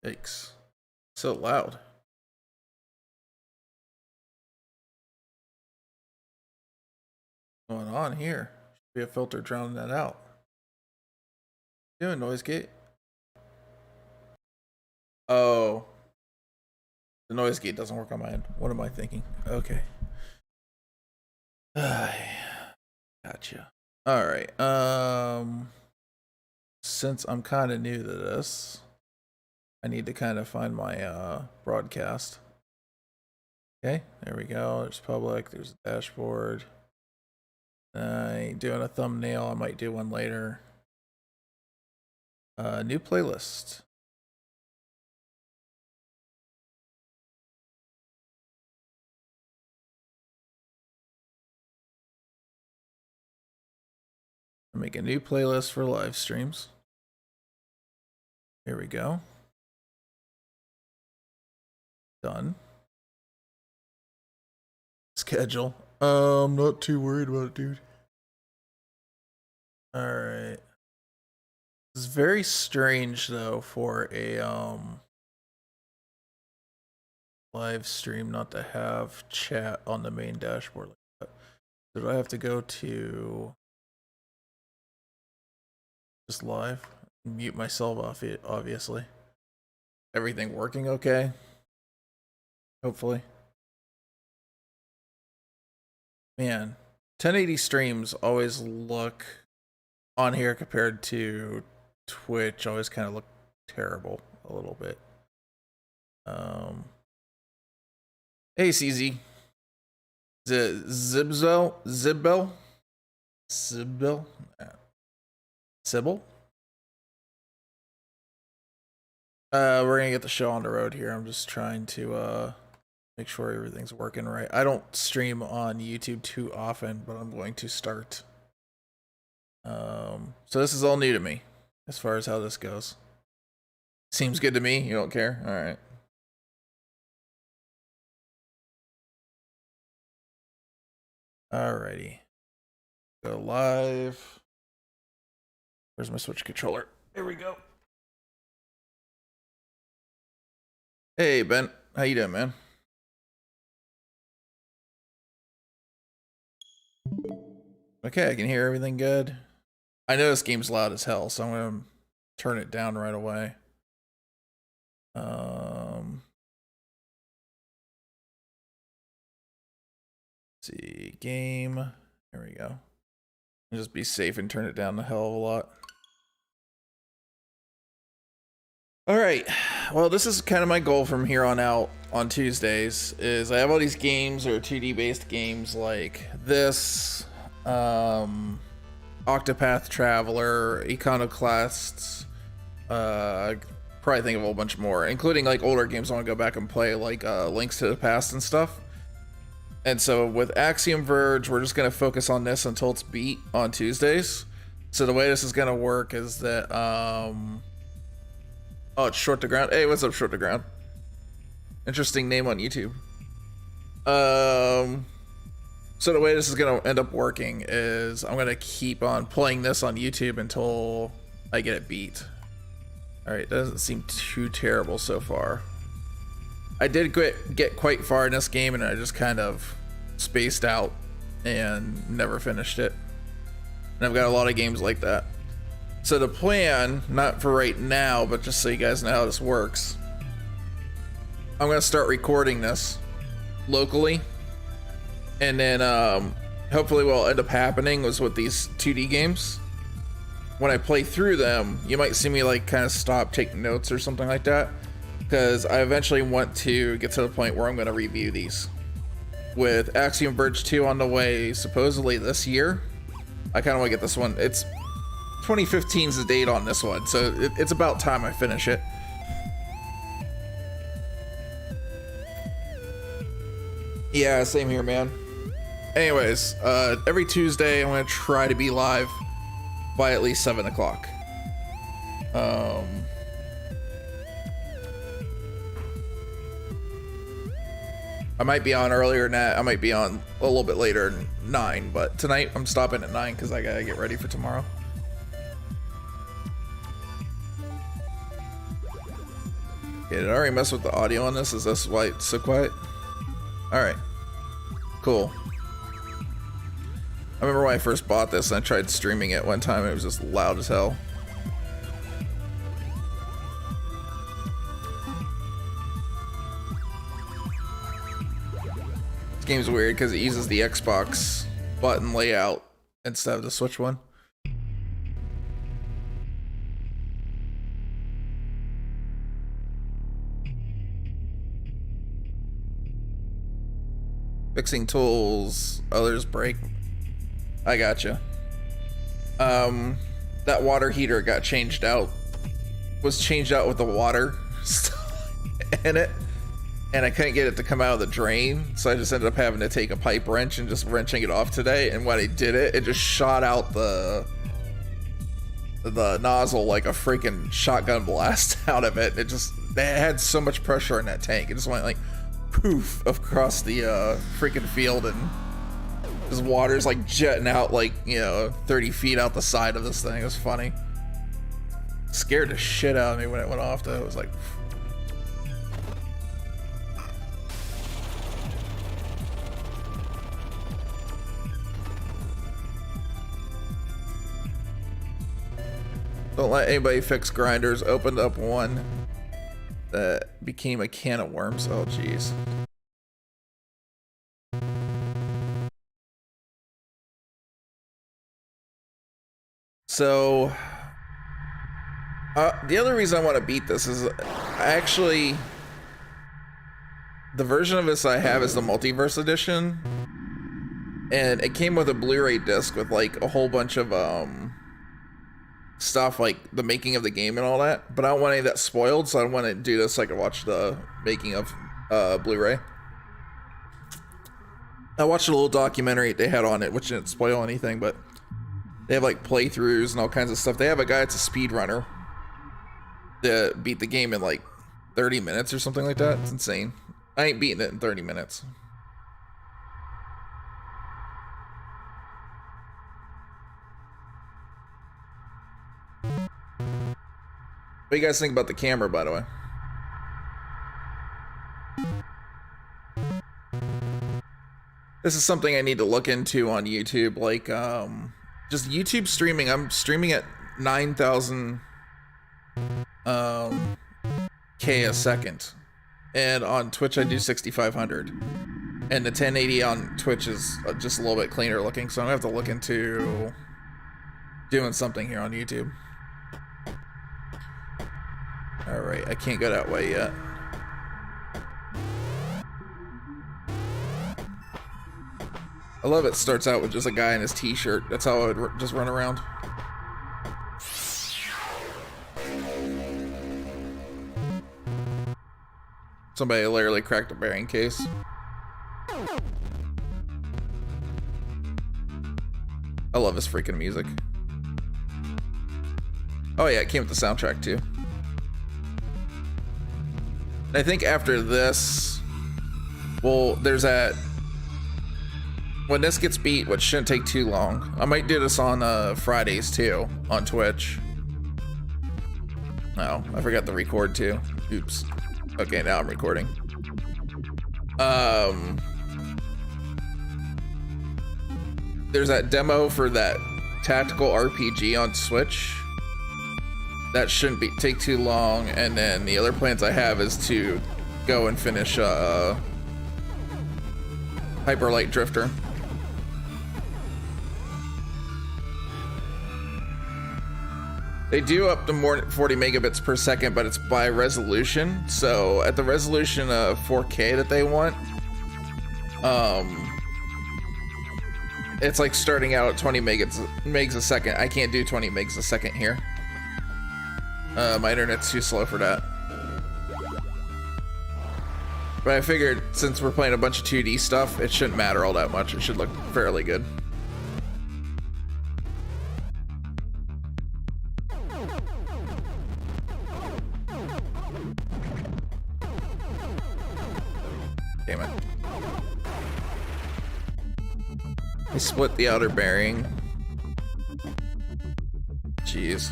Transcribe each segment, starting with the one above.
Yikes. So loud. What's going on here? Should be a filter drowning that out. Doing noise gate. Oh. The noise gate doesn't work on my end. What am I thinking? Okay. Gotcha. Alright. Since I'm kind of new to this, I need to kind of find my broadcast. Okay, there we go. There's public, there's a dashboard. I ain't doing a thumbnail, I might do one later. New playlist. Make a new playlist for live streams. Here we go. Done. Schedule. I'm not too worried about it, dude. Alright. It's very strange though for a live stream not to have chat on the main dashboard like that. So do I have to go to just live? Mute myself off it, obviously. Everything working okay? Hopefully. Man, 1080 streams always look on here compared to Twitch always kind of look terrible a little bit. Hey CZ. Zibbel? Sybil? We're gonna get the show on the road here. I'm just trying to make sure everything's working right. I don't stream on YouTube too often, but I'm going to start. So this is all new to me as far as how this goes. Seems good to me. You don't care? All right. Alrighty. Go live. Where's my Switch controller? Here we go. Hey Ben, how you doing, man? Okay, I can hear everything good. I know this game's loud as hell, so I'm gonna turn it down right away. Let's see, game. There we go. I'll just be safe and turn it down a hell of a lot. All right, well, this is kind of my goal from here on out on Tuesdays, is I have all these games or 2D based games like this, Octopath Traveler, Iconoclasts, probably think of a whole bunch more, including like older games I want to go back and play, like Links to the Past and stuff. And so with Axiom Verge, we're just going to focus on this until it's beat on Tuesdays. So the way this is going to work is that, oh, it's Short to Ground. Hey, what's up, Short to Ground? Interesting name on YouTube. So the way this is going to end up working is I'm going to keep on playing this on YouTube until I get it beat. Alright, doesn't seem too terrible so far. I did get quite far in this game and I just kind of spaced out and never finished it. And I've got a lot of games like that. So the plan, not for right now, but just so you guys know how this works, I'm gonna start recording this locally, and then hopefully what'll end up happening is with these 2D games, when I play through them, you might see me like kind of stop, take notes or something like that, because I eventually want to get to the point where I'm gonna review these. With Axiom Verge 2 on the way supposedly this year, I kind of want to get this one. It's 2015 is the date on this one, so it's about time I finish it. Yeah, same here, man. Anyways, every Tuesday I'm gonna try to be live by at least 7 o'clock. I might be on earlier than that. I might be on a little bit later, 9, but tonight I'm stopping at 9 because I gotta get ready for tomorrow. Okay, did I already mess with the audio on this? Is this why it's so quiet? Alright. Cool. I remember when I first bought this and I tried streaming it one time, it was just loud as hell. This game's weird because it uses the Xbox button layout instead of the Switch one. Fixing tools, others break. I gotcha. That water heater got changed out. Was changed out with the water in it, and I couldn't get it to come out of the drain, so I just ended up having to take a pipe wrench and just wrenching it off today. And when I did it, it just shot out the nozzle like a freaking shotgun blast out of it. It had so much pressure in that tank. It just went like poof across the freaking field, and this water's like jetting out like, you know, 30 feet out the side of this thing. It was funny. Scared the shit out of me when it went off though. It was like, don't let anybody fix grinders. Opened up one that became a can of worms. Oh jeez. So the other reason I want to beat this is actually the version of this I have is the multiverse edition, and it came with a Blu-ray disc with like a whole bunch of stuff like the making of the game and all that, but I don't want any of that spoiled, so I want to do this so I can watch the making of Blu-ray. I watched a little documentary they had on it, which didn't spoil anything, but they have like playthroughs and all kinds of stuff. They have a guy that's a speedrunner that beat the game in like 30 minutes or something like that. It's insane. I ain't beating it in 30 minutes. What do you guys think about the camera, by the way? This is something I need to look into on YouTube, like just YouTube streaming. I'm streaming at 9,000 K a second, and on Twitch I do 6,500, and the 1080 on Twitch is just a little bit cleaner looking, so I'm gonna have to look into doing something here on YouTube. All right, I can't go that way yet. I love it starts out with just a guy in his t-shirt. That's how I would just run around. Somebody literally cracked a bearing case. I love his freaking music. Oh yeah, it came with the soundtrack too. I think after this, well, there's that, when this gets beat, which shouldn't take too long, I might do this on Fridays too, on Twitch. Oh, I forgot to record too. Oops. Okay, now I'm recording. There's that demo for that tactical RPG on Switch. That shouldn't take too long, and then the other plans I have is to go and finish Hyper Light Drifter. They do up to more 40 megabits per second, but it's by resolution. So at the resolution of 4K that they want, it's like starting out at 20 megs a second. I can't do 20 megs a second here. My internet's too slow for that. But I figured since we're playing a bunch of 2D stuff, it shouldn't matter all that much. It should look fairly good. Damn it. I split the outer bearing. Jeez.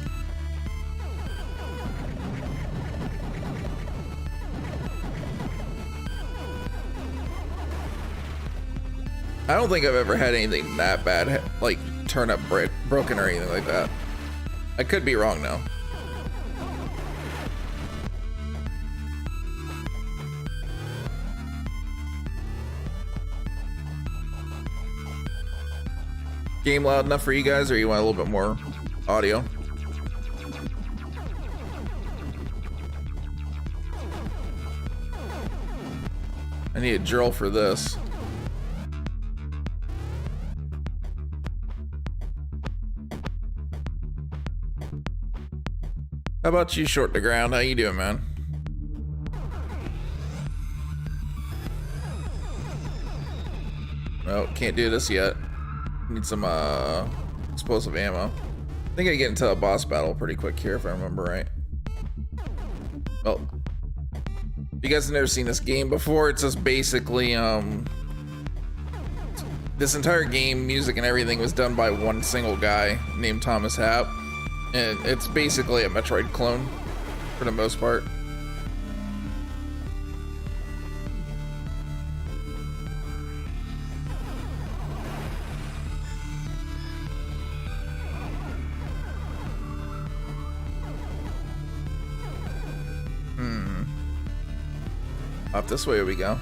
I don't think I've ever had anything that bad, like turn up broken or anything like that. I could be wrong now. Game loud enough for you guys, or you want a little bit more audio? I need a drill for this. How about you, Short to Ground? How you doing, man? Oh, can't do this yet. Need some explosive ammo. I think I get into a boss battle pretty quick here if I remember right. Well, if you guys have never seen this game before, it's just basically this entire game, music and everything was done by one single guy named Thomas Happ, and it's basically a Metroid clone for the most part. Up this way we go.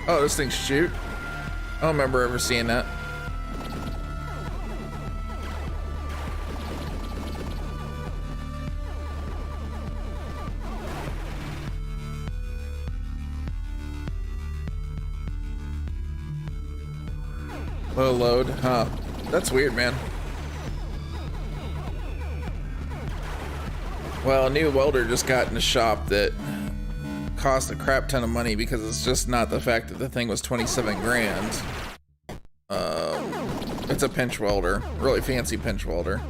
Oh, this thing shoot? I don't remember ever seeing that. Low load, huh? That's weird, man. Well, a new welder just got in the shop that cost a crap ton of money because it's just not the fact that the thing was 27 grand. It's a pinch welder, really fancy pinch welder.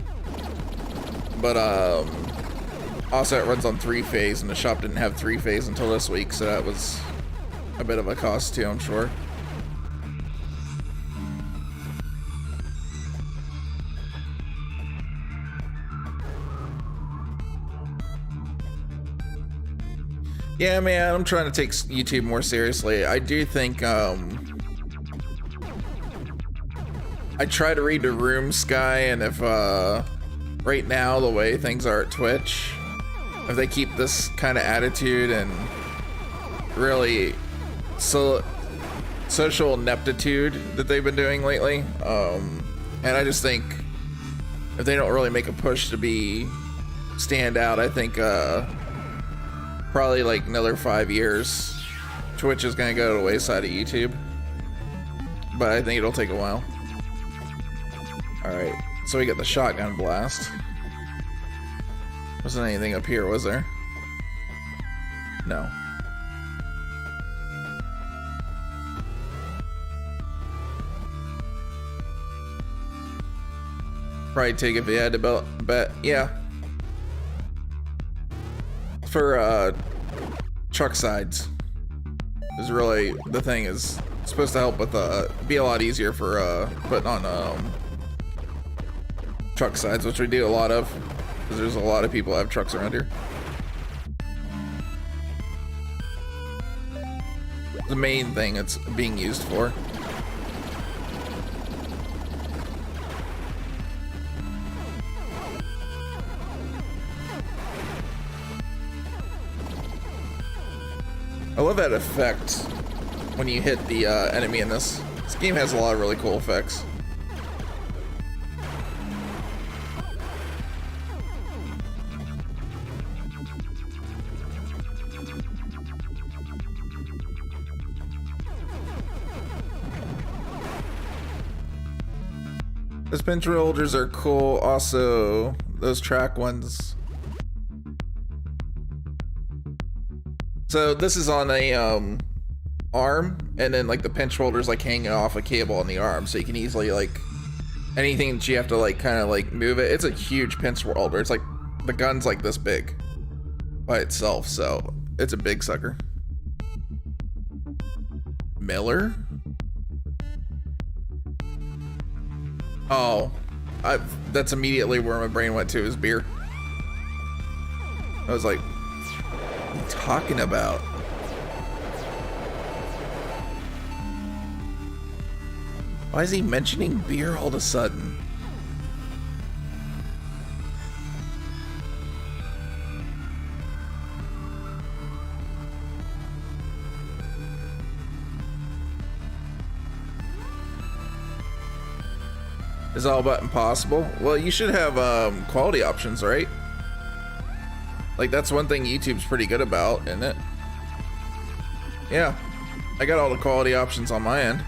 But also it runs on 3-phase, and the shop didn't have 3-phase until this week, so that was a bit of a cost too, I'm sure. Yeah, man, I'm trying to take YouTube more seriously. I do think, I try to read the room, Sky, and if, right now, the way things are at Twitch, if they keep this kind of attitude and really social ineptitude that they've been doing lately, and I just think if they don't really make a push to stand out, I think, probably like another 5 years, Twitch is gonna go to the wayside of YouTube, but I think it'll take a while. All right, so we got the shotgun blast. Wasn't anything up here, was there? No. Probably take if you had to bet, yeah. For truck sides is really the thing, is supposed to help with be a lot easier for putting on truck sides, which we do a lot of because there's a lot of people that have trucks around here. The main thing it's being used for. I love that effect when you hit the enemy in this. This game has a lot of really cool effects. Those pinch holders are cool. Also, those track ones. So this is on a arm, and then like the pinch holder's like hanging off a cable on the arm, so you can easily like anything that you have to like kind of like move it. It's a huge pinch holder. It's like the gun's like this big by itself, so it's a big sucker. Miller? Oh, that's immediately where my brain went to, is beer. I was like, what are you talking about? Why is he mentioning beer all of a sudden? Is all but impossible? Well, you should have quality options, right? Like, that's one thing YouTube's pretty good about, isn't it? Yeah, I got all the quality options on my end.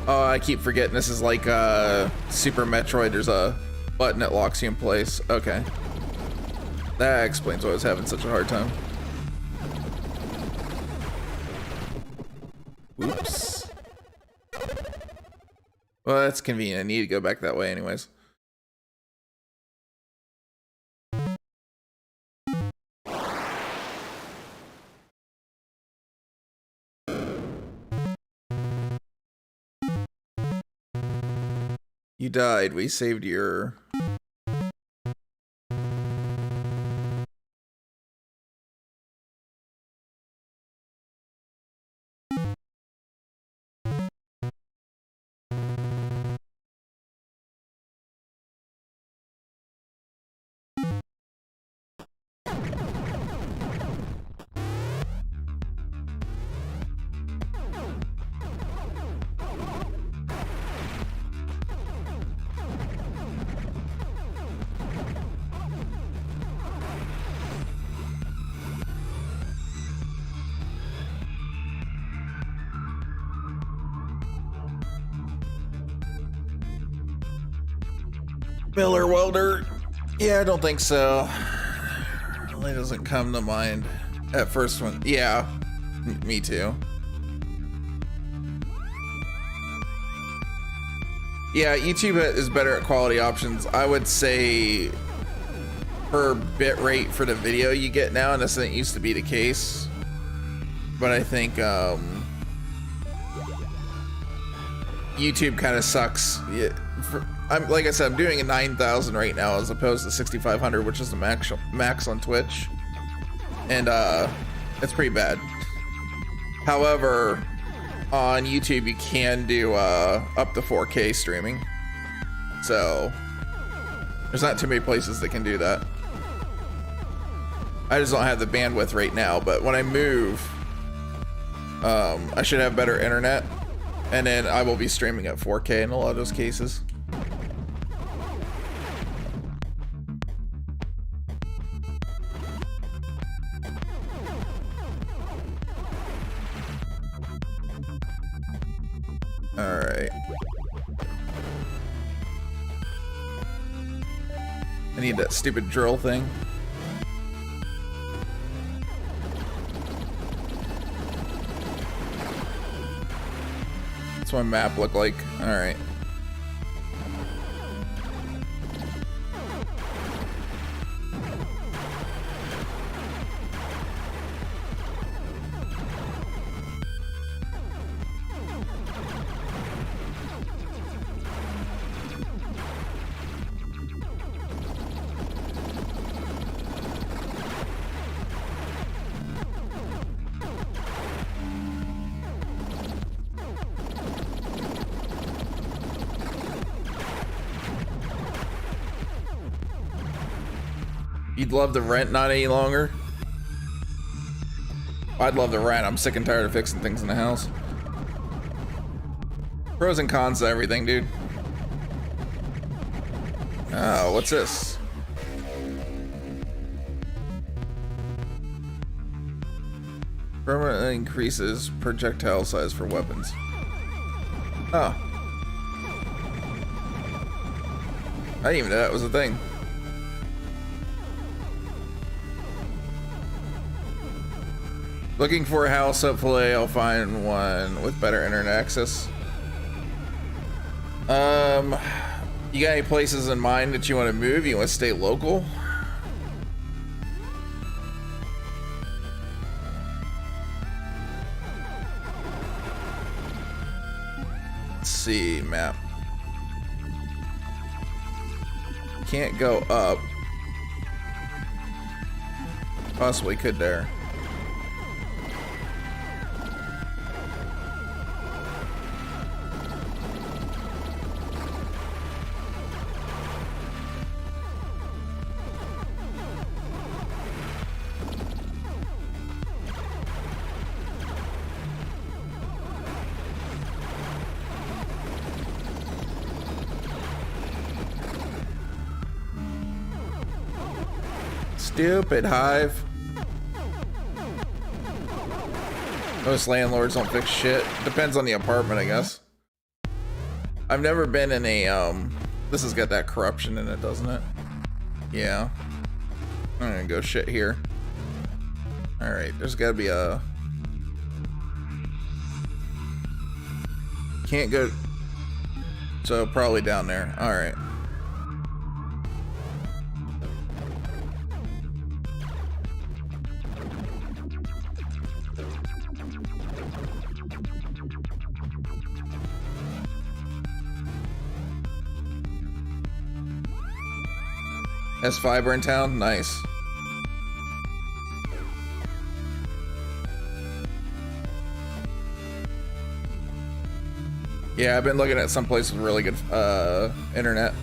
Oh, I keep forgetting this is like Super Metroid. There's a button that locks you in place. Okay. That explains why I was having such a hard time. Oops. Well, that's convenient. I need to go back that way anyways. You died. We saved your... Miller welder? Yeah, I don't think so. Really doesn't come to mind at first one. Yeah, me too. Yeah, YouTube is better at quality options. I would say per bit rate for the video you get now, and this didn't used to be the case. But I think YouTube kind of sucks. Yeah, I'm like I said, I'm doing a 9,000 right now as opposed to 6,500, which is the max on Twitch, and it's pretty bad. However, on YouTube you can do up to 4K streaming, so there's not too many places that can do that. I just don't have the bandwidth right now, but when I move, I should have better internet, and then I will be streaming at 4K in a lot of those cases. Alright. I need that stupid drill thing. What's my map look like? Alright. You'd love the rent not any longer? I'd love the rent. I'm sick and tired of fixing things in the house. Pros and cons to everything, dude. Oh, what's this? Permanently increases projectile size for weapons. Oh. I didn't even know that was a thing. Looking for a house, hopefully I'll find one with better internet access. You got any places in mind that you want to move? You want to stay local? Let's see, map. Can't go up. Possibly could there. Stupid hive. Most landlords don't fix shit. Depends on the apartment, I guess. I've never been in a this has got that corruption in it, doesn't it? Yeah. I'm gonna go shit here. Alright, there's gotta be a can't go, so probably down there. Alright. Has fiber in town? Nice. Yeah, I've been looking at some place with really good internet.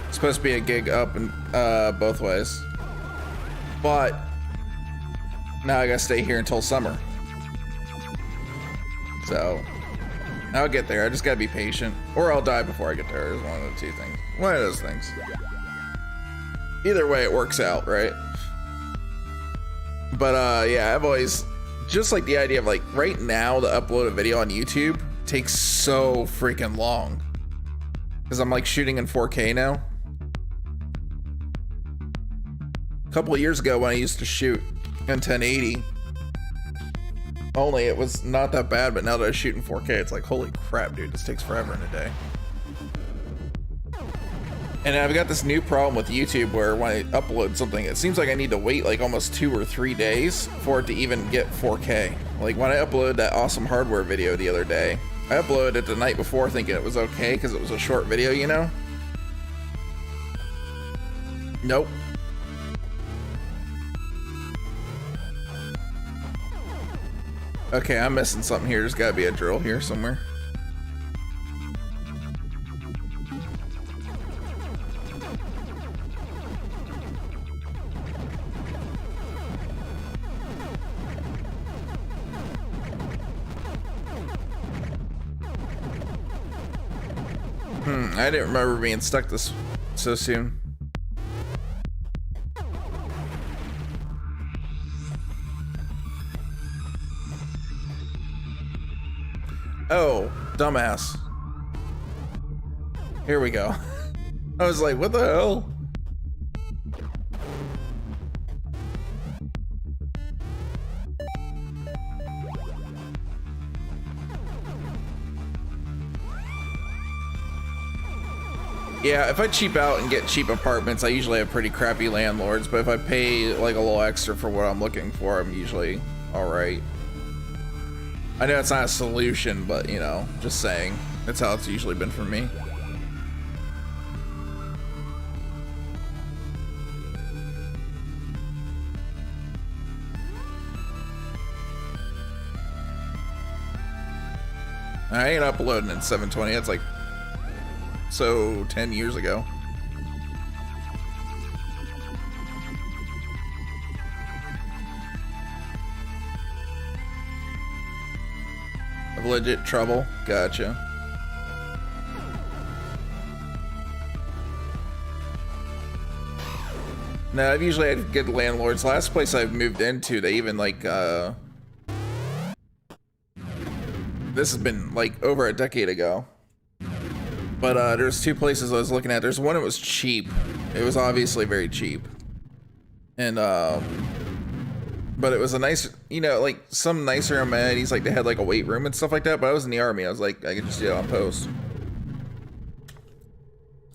It's supposed to be a gig up and both ways. But now I gotta stay here until summer. So I'll get there. I just gotta be patient, or I'll die before I get there. Is one of the two things. One of those things. Either way, it works out, right? But yeah, I've always just like the idea of like right now to upload a video on YouTube takes so freaking long because I'm like shooting in 4K now. A couple of years ago when I used to shoot in 1080. Only it was not that bad, but now that I shoot in 4K, it's like, holy crap, dude, this takes forever in a day. And I've got this new problem with YouTube where when I upload something, it seems like I need to wait like almost 2 or 3 days for it to even get 4K. Like when I uploaded that awesome hardware video the other day, I uploaded it the night before thinking it was okay because it was a short video, you know? Nope. Okay, I'm missing something here. There's gotta be a drill here somewhere. I didn't remember being stuck this so soon. Oh, dumbass. Here we go. I was like, what the hell? Yeah, if I cheap out and get cheap apartments, I usually have pretty crappy landlords, but if I pay like a little extra for what I'm looking for, I'm usually all right. I know it's not a solution, but you know, just saying. That's how it's usually been for me. I ain't uploading in 720. That's like so 10 years ago. Of legit trouble. Gotcha. No, I've usually had good landlords. Last place I've moved into, they even like this has been like over a decade ago. But there's 2 places I was looking at. There's one that was cheap. It was obviously very cheap. And but it was a nice, you know, like some nicer amenities, like they had like a weight room and stuff like that. But I was in the Army, I was like, I could just do it on post.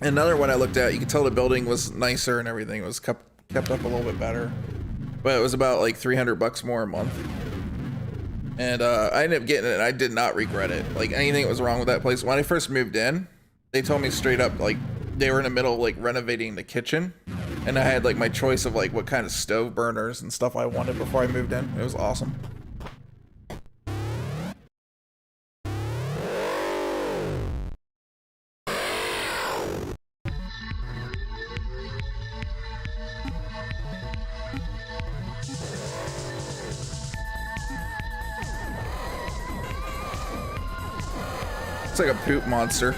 Another one I looked at, you could tell the building was nicer and everything. It was kept up a little bit better, but it was about like $300 more a month. And I ended up getting it, and I did not regret it. Like, anything that was wrong with that place. When I first moved in, they told me straight up, like, they were in the middle of, like, renovating the kitchen. And I had, like, my choice of, like, what kind of stove burners and stuff I wanted before I moved in. It was awesome. It's like a poop monster.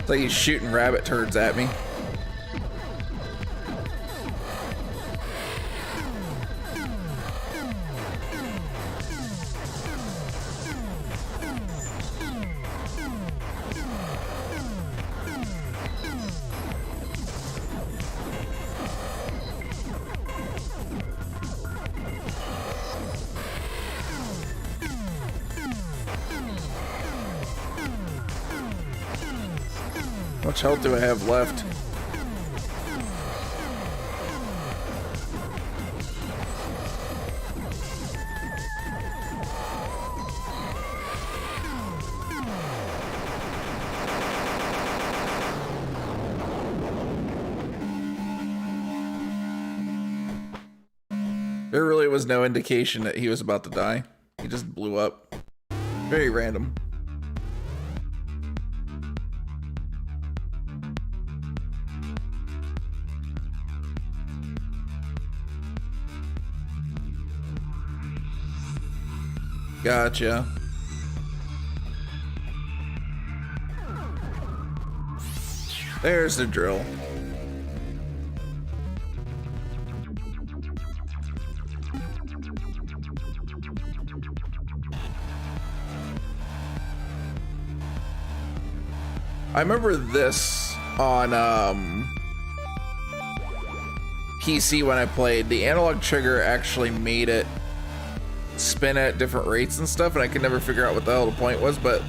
It's like he's shooting rabbit turds at me. How much health do I have left? There really was no indication that he was about to die. He just blew up. Very random. Gotcha. There's the drill. I remember this on PC when I played. The analog trigger actually made it spin at different rates and stuff, and I could never figure out what the hell the point was, but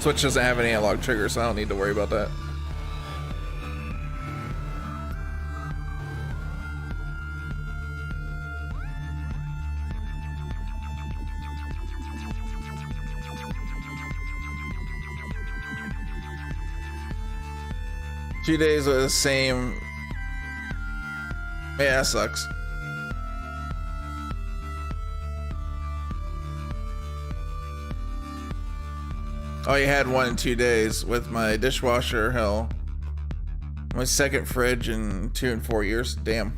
Switch doesn't have an analog trigger, so I don't need to worry about that. Two days with the same. Yeah, that sucks. Oh, you had 1 in 2 days with my dishwasher. Hell, my second fridge in 2 and 4 years. Damn.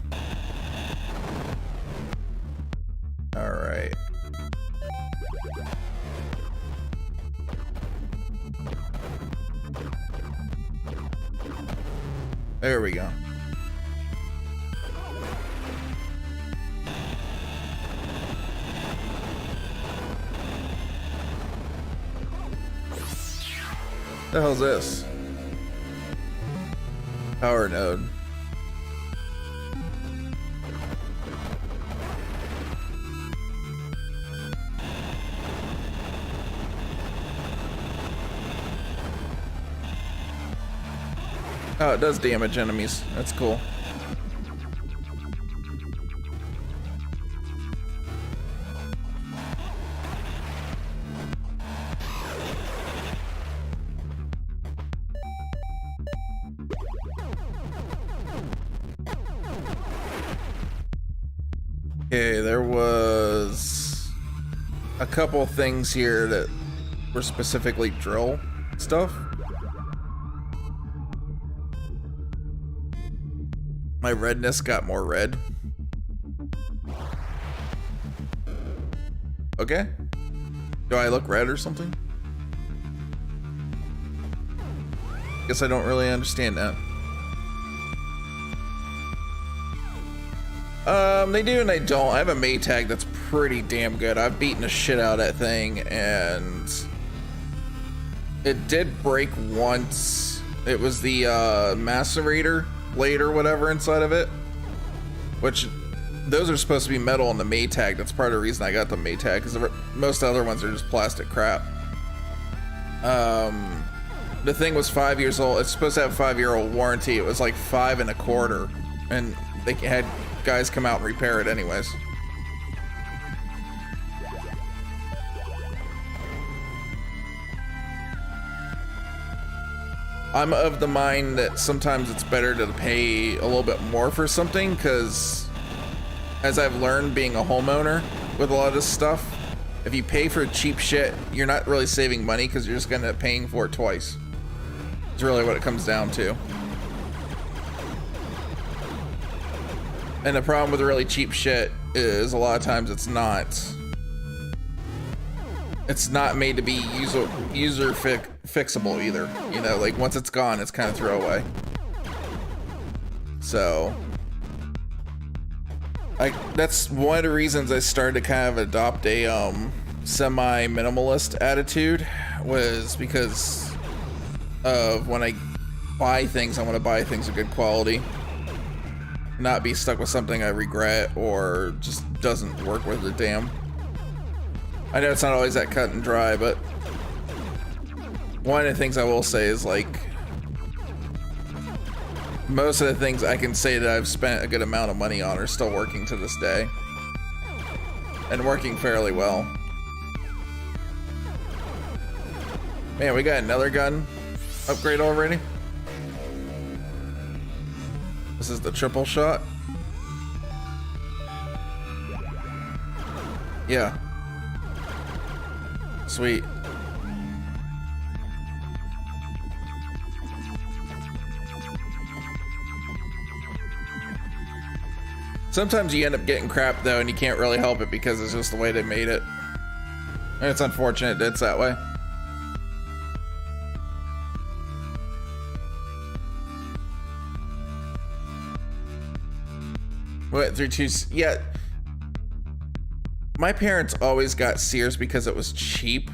All right. There we go. What the hell's this? Power node. Oh, it does damage enemies. That's cool. Okay, there was a couple things here that were specifically drill stuff. My redness got more red. Okay. Do I look red or something? Guess I don't really understand that. They do and they don't. I have a Maytag that's pretty damn good. I've beaten the shit out of that thing, and it did break once. It was the macerator blade or whatever inside of it, which those are supposed to be metal on the Maytag. That's part of the reason I got the Maytag, because most other ones are just plastic crap. The thing was 5 years old. It's supposed to have a 5-year-old warranty. It was like 5 1/4, and they had guys come out and repair it anyways. I'm of the mind that sometimes it's better to pay a little bit more for something, because as I've learned being a homeowner with a lot of this stuff, if you pay for cheap shit, you're not really saving money, because you're just gonna end up paying for it twice. It's really what it comes down to. And the problem with really cheap shit is a lot of times it's not made to be user fixable either. You know, like once it's gone, it's kind of throwaway. So that's one of the reasons I started to kind of adopt a semi-minimalist attitude, was because of when I buy things, I want to buy things of good quality, not be stuck with something I regret or just doesn't work with a damn. I know it's not always that cut and dry, but one of the things I will say is, like, most of the things I can say that I've spent a good amount of money on are still working to this day, and working fairly well. Man, we got another gun upgrade already. This is the triple shot. Yeah. Sweet. Sometimes you end up getting crap though, and you can't really help it because it's just the way they made it. And it's unfortunate that it's that way. Went through two, yeah. My parents always got Sears because it was cheap,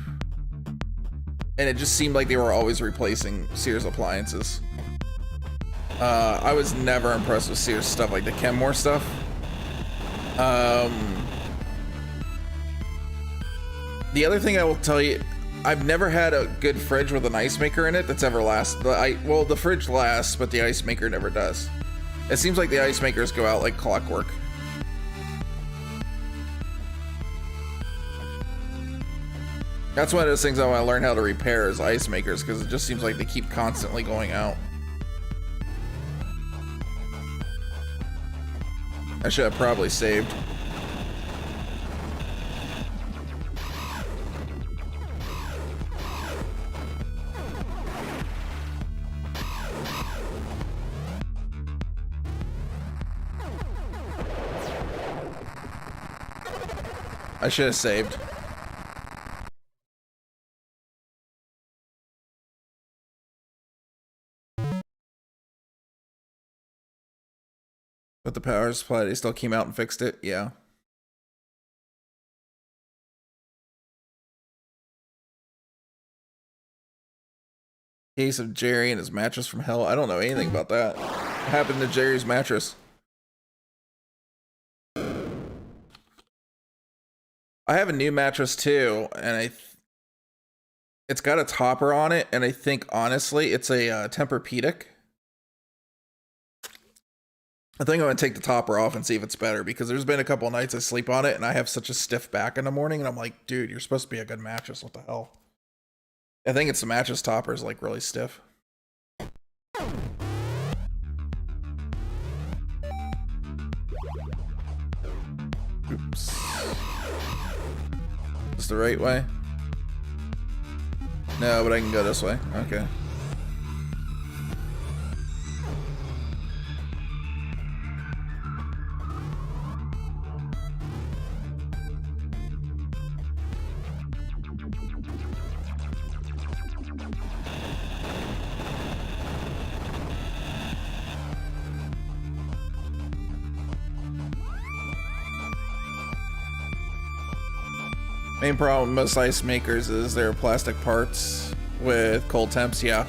and it just seemed like they were always replacing Sears appliances. I was never impressed with Sears stuff, like the Kenmore stuff. The other thing I will tell you, I've never had a good fridge with an ice maker in it that's ever lasted. Well, the fridge lasts, but the ice maker never does. It seems like the ice makers go out like clockwork. That's one of those things I want to learn how to repair, is ice makers, because it just seems like they keep constantly going out. I should have probably saved. I should have saved. But the power supply, they still came out and fixed it? Yeah. Case of Jerry and his mattress from hell. I don't know anything about that. What happened to Jerry's mattress? I have a new mattress too, and it's got a topper on it, and I think honestly it's a Tempur-Pedic. I think I'm gonna take the topper off and see if it's better, because there's been a couple of nights I sleep on it and I have such a stiff back in the morning, and I'm like, dude, you're supposed to be a good mattress. What the hell? I think it's the mattress topper is like really stiff. Oops. Is this the right way? No, but I can go this way. Okay. Main problem with most ice makers is their plastic parts with cold temps, yeah.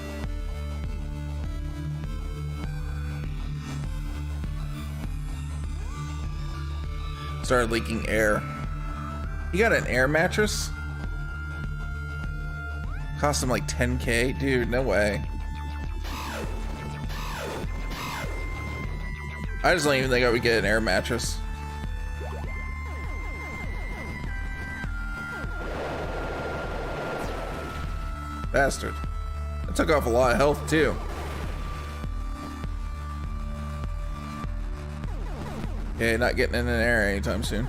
Started leaking air. You got an air mattress? Cost him like 10K? Dude, no way. I just don't even think I would get an air mattress. Bastard. It took off a lot of health too. Okay, not getting in an air anytime soon.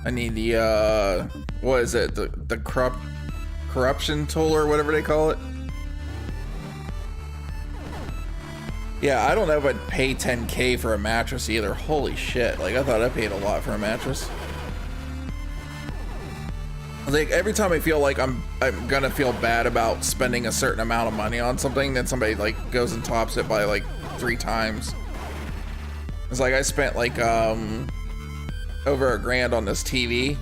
I need the what is it? The corruption tool or whatever they call it. Yeah, I don't know if I'd pay 10K for a mattress either. Holy shit. Like, I thought I paid a lot for a mattress. Like, every time I feel like I'm gonna feel bad about spending a certain amount of money on something, then somebody like goes and tops it by like 3 times. It's like I spent like over $1,000 on this TV,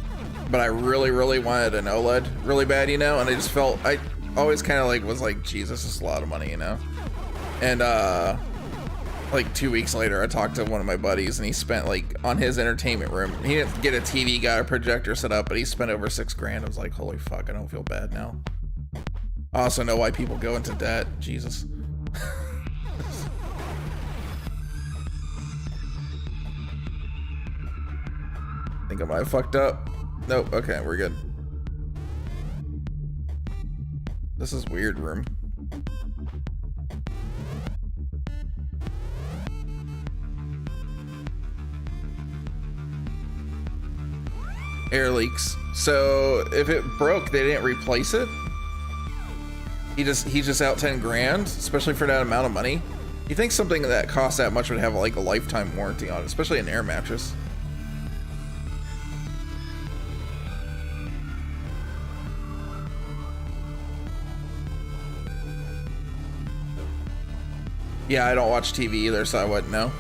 but I really wanted an OLED really bad, you know, and I just felt, I always kind of like was like, Jesus, this is a lot of money, you know. And like 2 weeks later, I talked to one of my buddies, and he spent like on his entertainment room. He didn't get a TV, got a projector set up, but he spent over $6,000. I was like, holy fuck, I don't feel bad now. I also know why people go into debt. Jesus. I think I might have fucked up. Nope. Okay, we're good. This is weird room. Air leaks. So if it broke, they didn't replace it. He's just out 10 grand, especially for that amount of money. You think something that costs that much would have like a lifetime warranty on it, especially an air mattress. Yeah, I don't watch TV either, so I wouldn't know.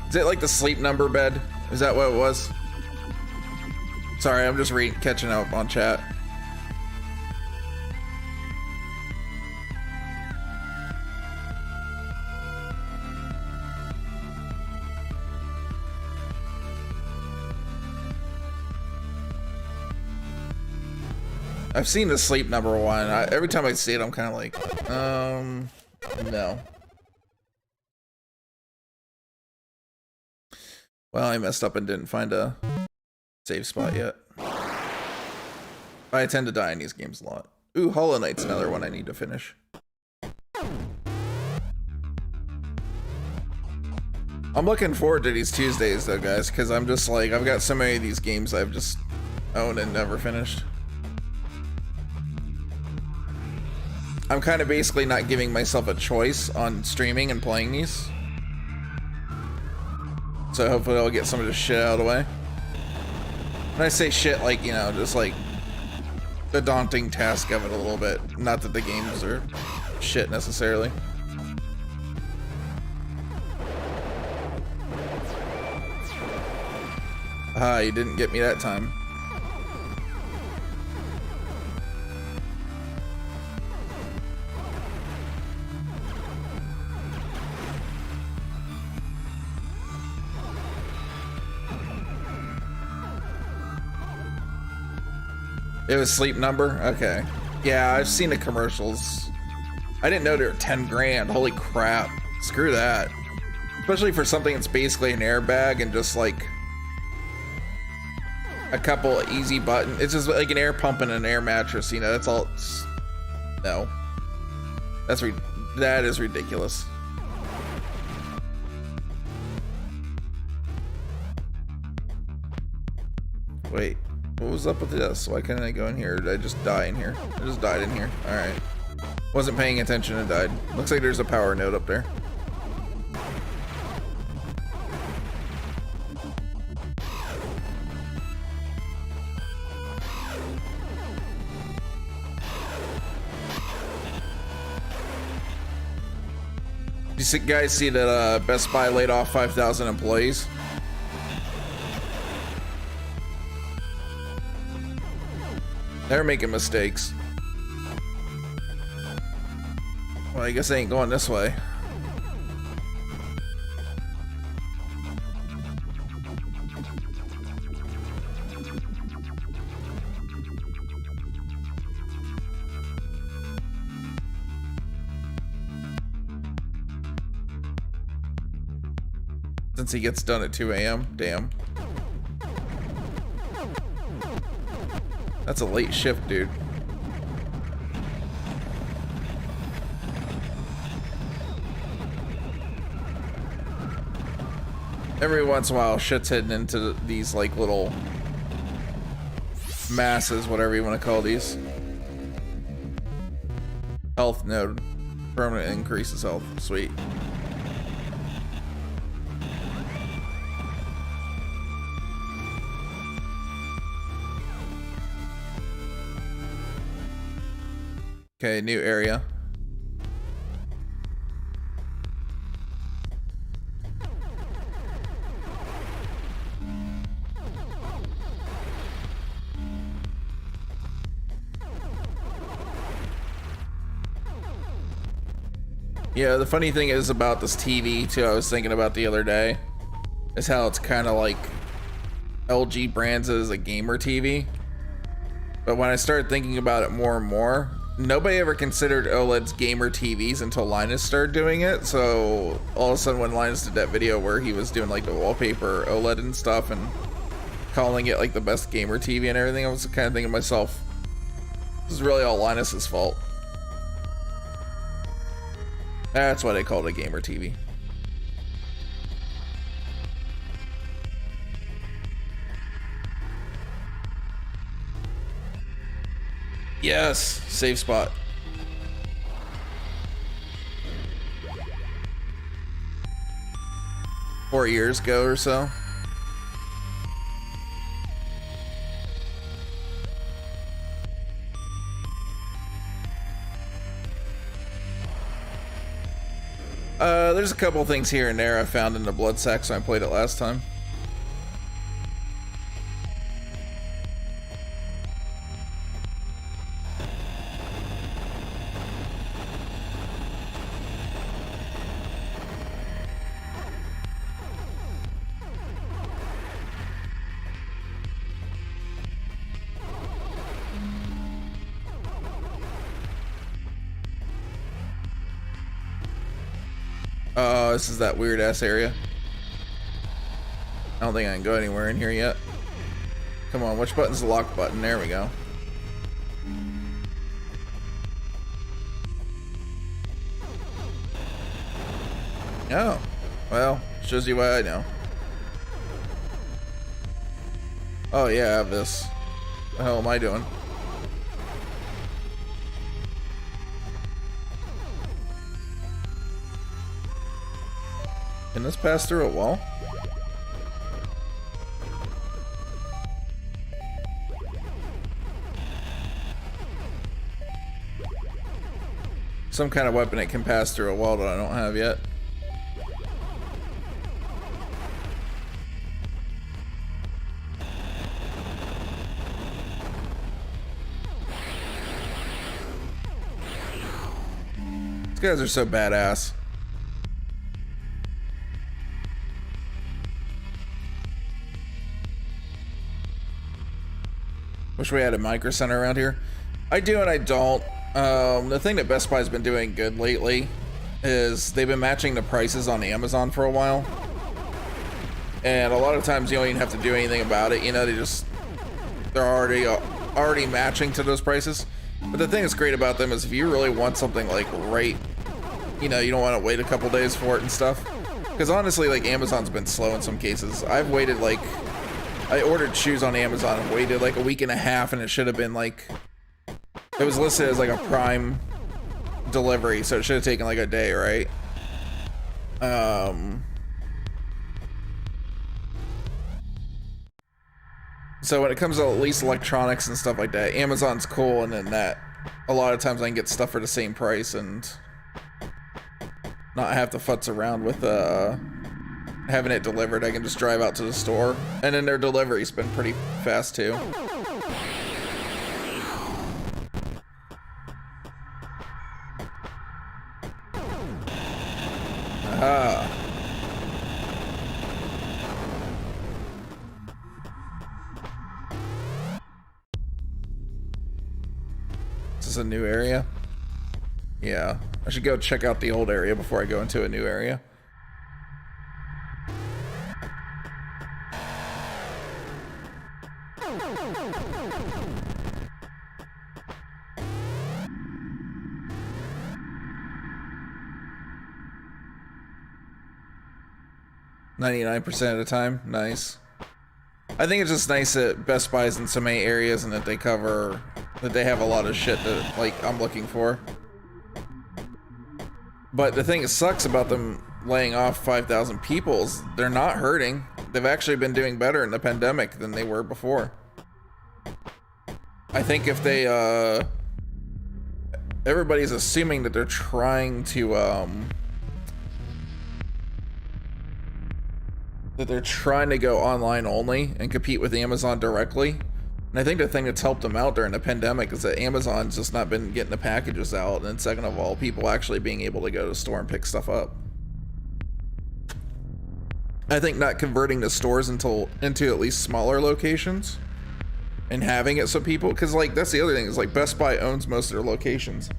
Is it like the Sleep Number bed? Is that what it was? Sorry, I'm just catching up on chat. I've seen the Sleep Number one. Every time I see it, I'm kind of like, no. Well, I messed up and didn't find a save spot yet. I tend to die in these games a lot. Ooh, Hollow Knight's another one I need to finish. I'm looking forward to these Tuesdays though, guys, because I'm just like, I've got so many of these games I've just owned and never finished. I'm kind of basically not giving myself a choice on streaming and playing these. So hopefully I'll get some of this shit out of the way. When I say shit, like, you know, just like the daunting task of it a little bit. Not that the games are shit necessarily. Ah, you didn't get me that time. It was Sleep Number? Okay. Yeah, I've seen the commercials. I didn't know they were 10 grand. Holy crap. Screw that. Especially for something that's basically an airbag and just like a couple easy buttons. It's just like an air pump and an air mattress, you know, that's all. No. That is ridiculous. Wait. What was up with this? Why can't I go in here? Or did I just die in here? I just died in here. Alright. Wasn't paying attention and died. Looks like there's a power node up there. guys see that Best Buy laid off 5,000 employees? They're making mistakes. Well, I guess they ain't going this way. Since he gets done at 2 a.m. Damn. That's a late shift, dude. Every once in a while, shit's heading into these like little masses, whatever you want to call these. Health node. Permanent increases health. Sweet. Okay, new area. Yeah, the funny thing is about this TV too, I was thinking about the other day, is how it's kind of like LG brands it as a gamer TV. But when I started thinking about it more and more, nobody ever considered OLEDs gamer TVs until Linus started doing it. So all of a sudden when Linus did that video where he was doing like the wallpaper OLED and stuff and calling it like the best gamer TV and everything, I was kind of thinking to myself, this is really all Linus's fault. That's why they called it a gamer TV. Yes, save spot. Four years ago or so. There's a couple things here and there I found in the blood sack, so I played it last time. Oh, this is that weird ass area. I don't think I can go anywhere in here yet. Come on, which button's the lock button? There we go. Oh, well, shows you why I know. Oh yeah, I have this. What the hell am I doing? Can this pass through a wall? Some kind of weapon that can pass through a wall that I don't have yet. These guys are so badass. Wish we had a micro center around here. I do and I don't. The thing that Best Buy's been doing good lately is they've been matching the prices on Amazon for a while. And a lot of times you don't even have to do anything about it. You know, they're already matching to those prices. But the thing that's great about them is if you really want something like right, you know, you don't want to wait a couple days for it and stuff. Because honestly, like Amazon's been slow in some cases. I've waited like, I ordered shoes on Amazon and waited like a week and a half, and it should have been like, it was listed as like a Prime delivery, so it should have taken like a day, right? So when it comes to at least electronics and stuff like that, Amazon's cool, and then that a lot of times I can get stuff for the same price and not have to futz around with having it delivered. I can just drive out to the store, and then their delivery's been pretty fast too. Aha. Is this a new area? Yeah, I should go check out the old area before I go into a new area. %of the time, nice. I think it's just nice that Best Buy's in so many areas and that they cover, that they have a lot of shit that like I'm looking for. But the thing that sucks about them laying off 5,000 people is they're not hurting. They've actually been doing better in the pandemic than they were before. I think if they, everybody's assuming that they're trying to, go online only and compete with Amazon directly. And I think the thing that's helped them out during the pandemic is that Amazon's just not been getting the packages out, and second of all, people actually being able to go to the store and pick stuff up. I think not converting the stores into at least smaller locations and having it so people, because like that's the other thing is like Best Buy owns most of their locations.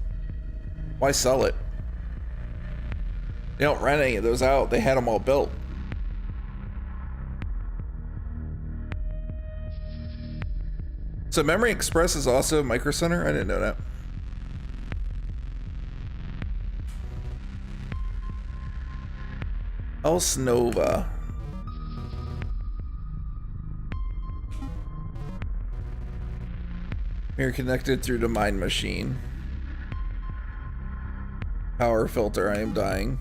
Why sell it? They don't rent any of those out. They had them all built. So Memory Express is also Micro Center? I didn't know that. Else Nova. You're connected through the Mind Machine. Power filter, I am dying.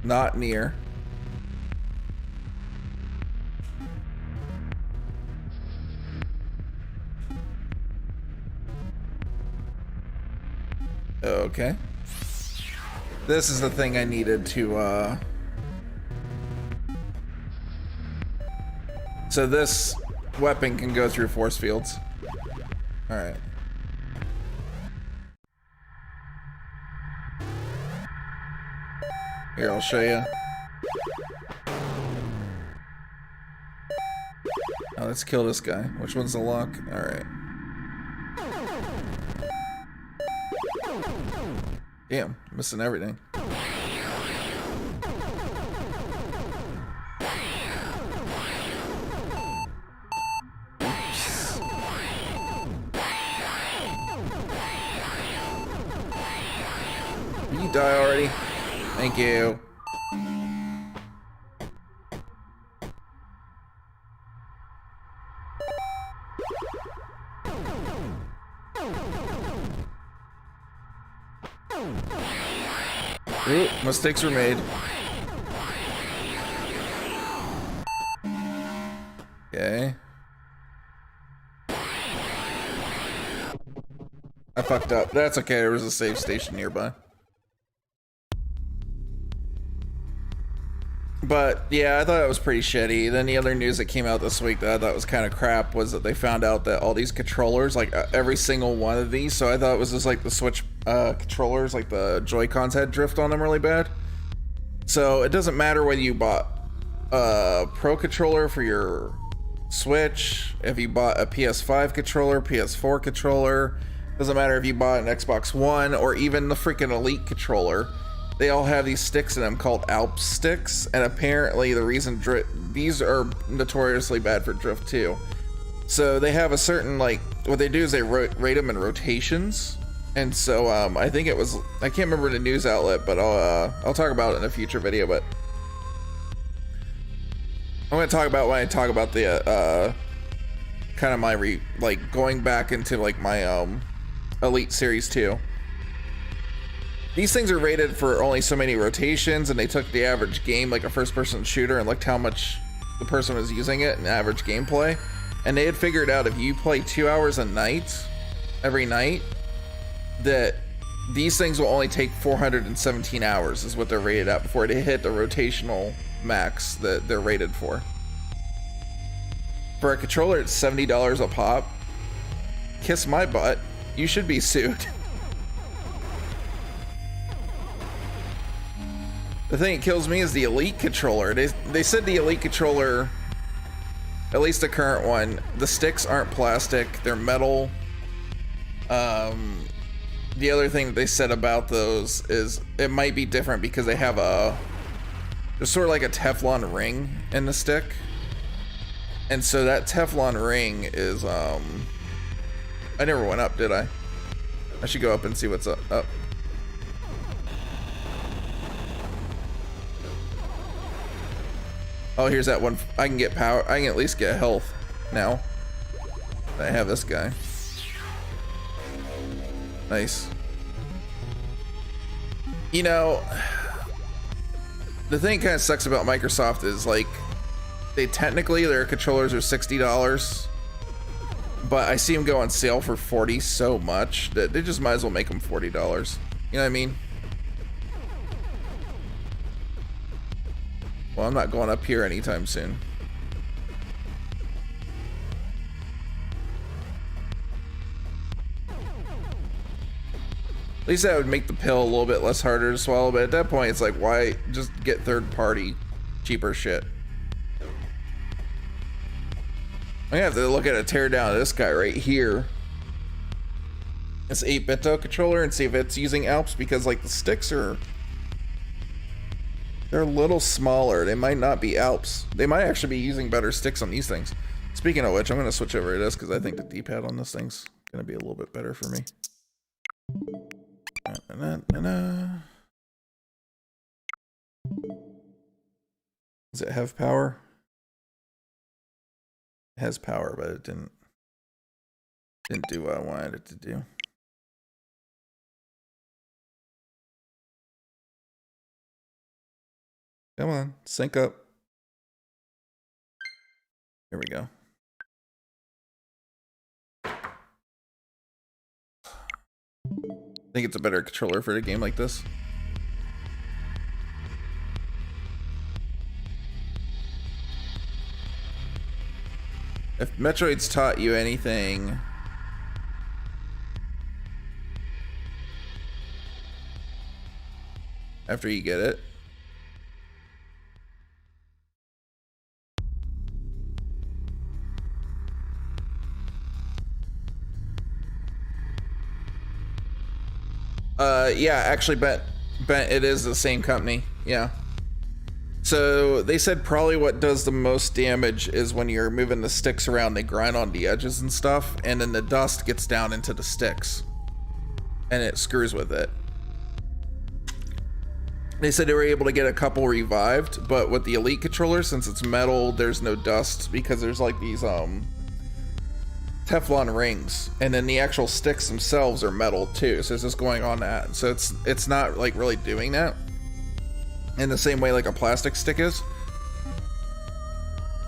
Not near. Okay. This is the thing I needed to, So this weapon can go through force fields. Alright. Here, I'll show you. Oh, let's kill this guy. Which one's the lock? Alright. Damn, missing everything. Oops. You die already? Thank you. Ooh, mistakes were made. Okay. I fucked up. That's okay, there was a save station nearby. But yeah, I thought it was pretty shitty. Then the other news that came out this week that I thought was kind of crap was that they found out that all these controllers, like every single one of these, so I thought it was just like the Switch controllers, like the Joy-Cons had drift on them really bad. So it doesn't matter whether you bought a Pro controller for your Switch, if you bought a PS5 controller, PS4 controller, doesn't matter if you bought an Xbox One or even the freaking Elite controller. They all have these sticks in them called Alps sticks, and apparently the reason these are notoriously bad for drift too. So they have a certain, like, what they do is they rate them in rotations, and so I think it was, I can't remember the news outlet, but I'll talk about it in a future video. But I'm gonna talk about when I talk about the kind of my like going back into like my Elite Series 2. These things are rated for only so many rotations, and they took the average game, like a first-person shooter, and looked how much the person was using it in average gameplay. And they had figured out if you play 2 hours a night every night, that these things will only take 417 hours is what they're rated at before they hit the rotational max that they're rated for. For a controller, it's $70 a pop. Kiss my butt. You should be sued. The thing that kills me is the Elite controller. They said the Elite controller, at least the current one, the sticks aren't plastic, they're metal. The other thing that they said about those is it might be different because they have there's sort of like a Teflon ring in the stick. And so that Teflon ring is, I never went up, did I? I should go up and see what's up. Oh, here's that one. I can get power. I can at least get health now. I have this guy. Nice. You know, the thing that kind of sucks about Microsoft is like, their controllers are $60, but I see them go on sale for $40 so much that they just might as well make them $40. You know what I mean? Well, I'm not going up here anytime soon. At least that would make the pill a little bit less harder to swallow, but at that point it's like, why just get third-party cheaper shit? I'm gonna have to look at a teardown of this guy right here. This 8-bit controller and see if it's using Alps, because like the sticks are, they're a little smaller. They might not be Alps. They might actually be using better sticks on these things. Speaking of which, I'm gonna switch over to this because I think the D-pad on this thing's gonna be a little bit better for me. Does it have power? It has power, but it didn't do what I wanted it to do. Come on, sync up. Here we go. I think it's a better controller for a game like this. If Metroid's taught you anything, after you get it, yeah, actually, Bet, it is the same company. Yeah. So they said probably what does the most damage is when you're moving the sticks around, they grind on the edges and stuff, and then the dust gets down into the sticks and it screws with it. They said they were able to get a couple revived, but with the Elite controller, since it's metal, there's no dust because there's like these Teflon rings, and then the actual sticks themselves are metal too, so it's just going on that, so it's not like really doing that in the same way like a plastic stick is.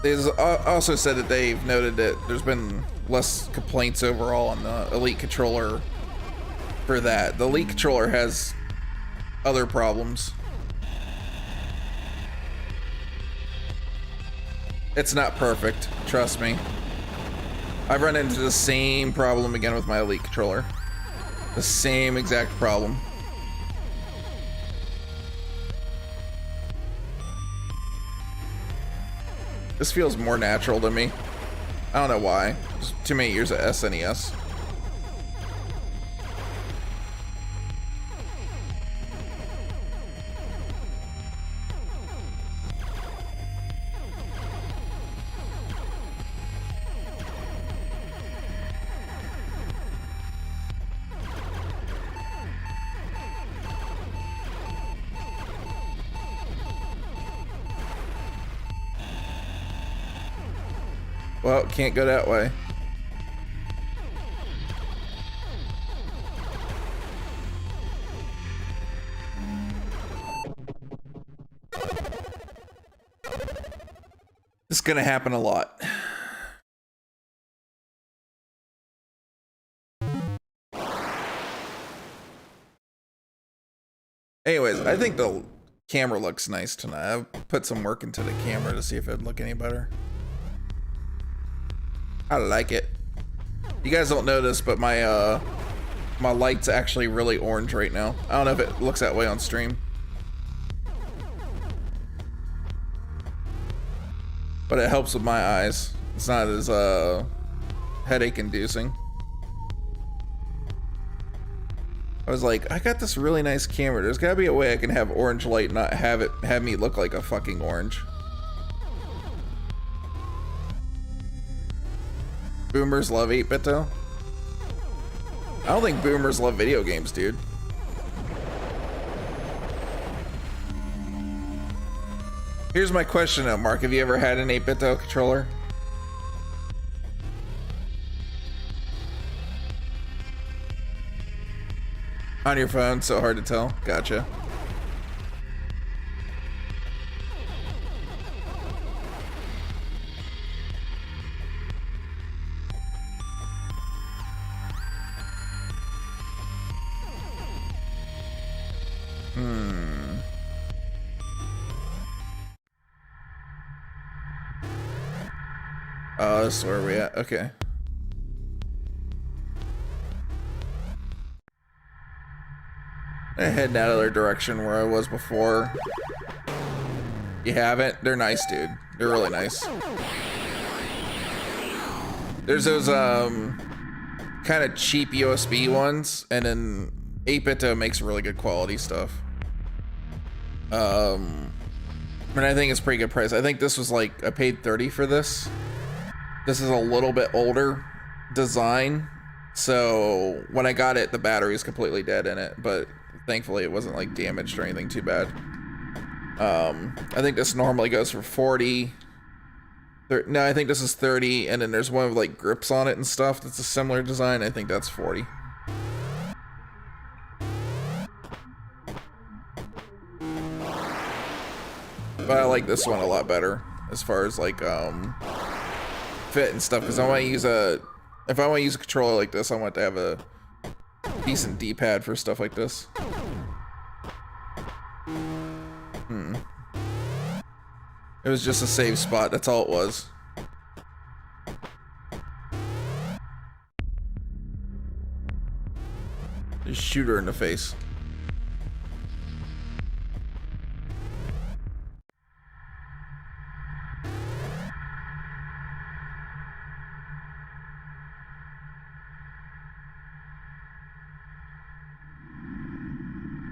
They also said that they've noted that there's been less complaints overall on the Elite controller for that. The Elite controller has other problems. It's not perfect, trust me. I've run into the same problem again with my Elite controller. The same exact problem. This feels more natural to me. I don't know why. Just too many years of SNES. Well, can't go that way. This is gonna happen a lot. Anyways, I think the camera looks nice tonight. I've put some work into the camera to see if it'd look any better. I like it. You guys don't know this, but my my light's actually really orange right now. I don't know if it looks that way on stream. But it helps with my eyes. It's not as headache inducing. I was like, I got this really nice camera. There's gotta be a way I can have orange light and not have me look like a fucking orange. Boomers love 8-bit though. I don't think boomers love video games, dude. Here's my question though, Mark. Have you ever had an 8-bit though controller? On your phone, so hard to tell. Gotcha. Oh, this is where we at. Okay. I'm heading that other direction where I was before. You haven't? They're nice, dude. They're really nice. There's those kind of cheap USB ones, and then 8-bit makes really good quality stuff. And I think it's pretty good price. I think this was like, I paid $30 for this. This is a little bit older design, so when I got it, the battery is completely dead in it, but thankfully it wasn't like damaged or anything too bad. I think this normally goes for 40. No, I think this is 30, and then there's one with like grips on it and stuff that's a similar design. I think that's 40. But I like this one a lot better as far as like fit and stuff, because I want to use if I want to use a controller like this, I want to have a decent D-pad for stuff like this. It was just a save spot, that's all it was. Just shoot her in the face.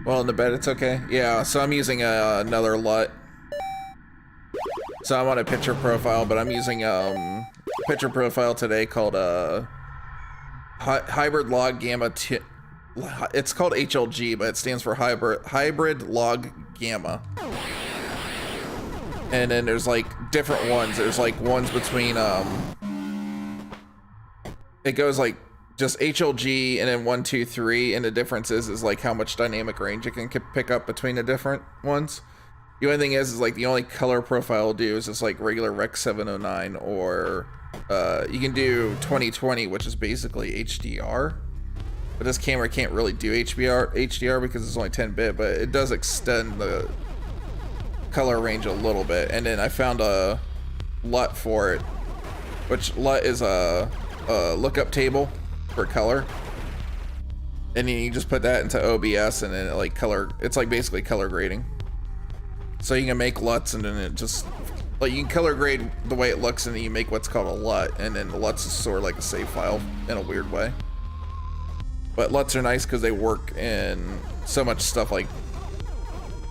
Well, in the bed, it's okay. Yeah, so I'm using another LUT. So I'm on a picture profile, but I'm using picture profile today called Hybrid Log Gamma. It's called HLG, but it stands for Hybrid Log Gamma. And then there's like different ones. There's like ones between it goes like just HLG and then 1, 2, 3, and the difference is like how much dynamic range it can pick up between the different ones. The only thing is like the only color profile will do is just like regular Rec 709, or you can do 2020, which is basically HDR. But this camera can't really do HDR because it's only 10-bit, but it does extend the color range a little bit. And then I found a LUT for it, which LUT is a lookup table for color, and then you just put that into OBS, and then it like it's like basically color grading. So you can make LUTs, and then it just like you can color grade the way it looks, and then you make what's called a LUT, and then the LUTs is sort of like a save file in a weird way. But LUTs are nice because they work in so much stuff like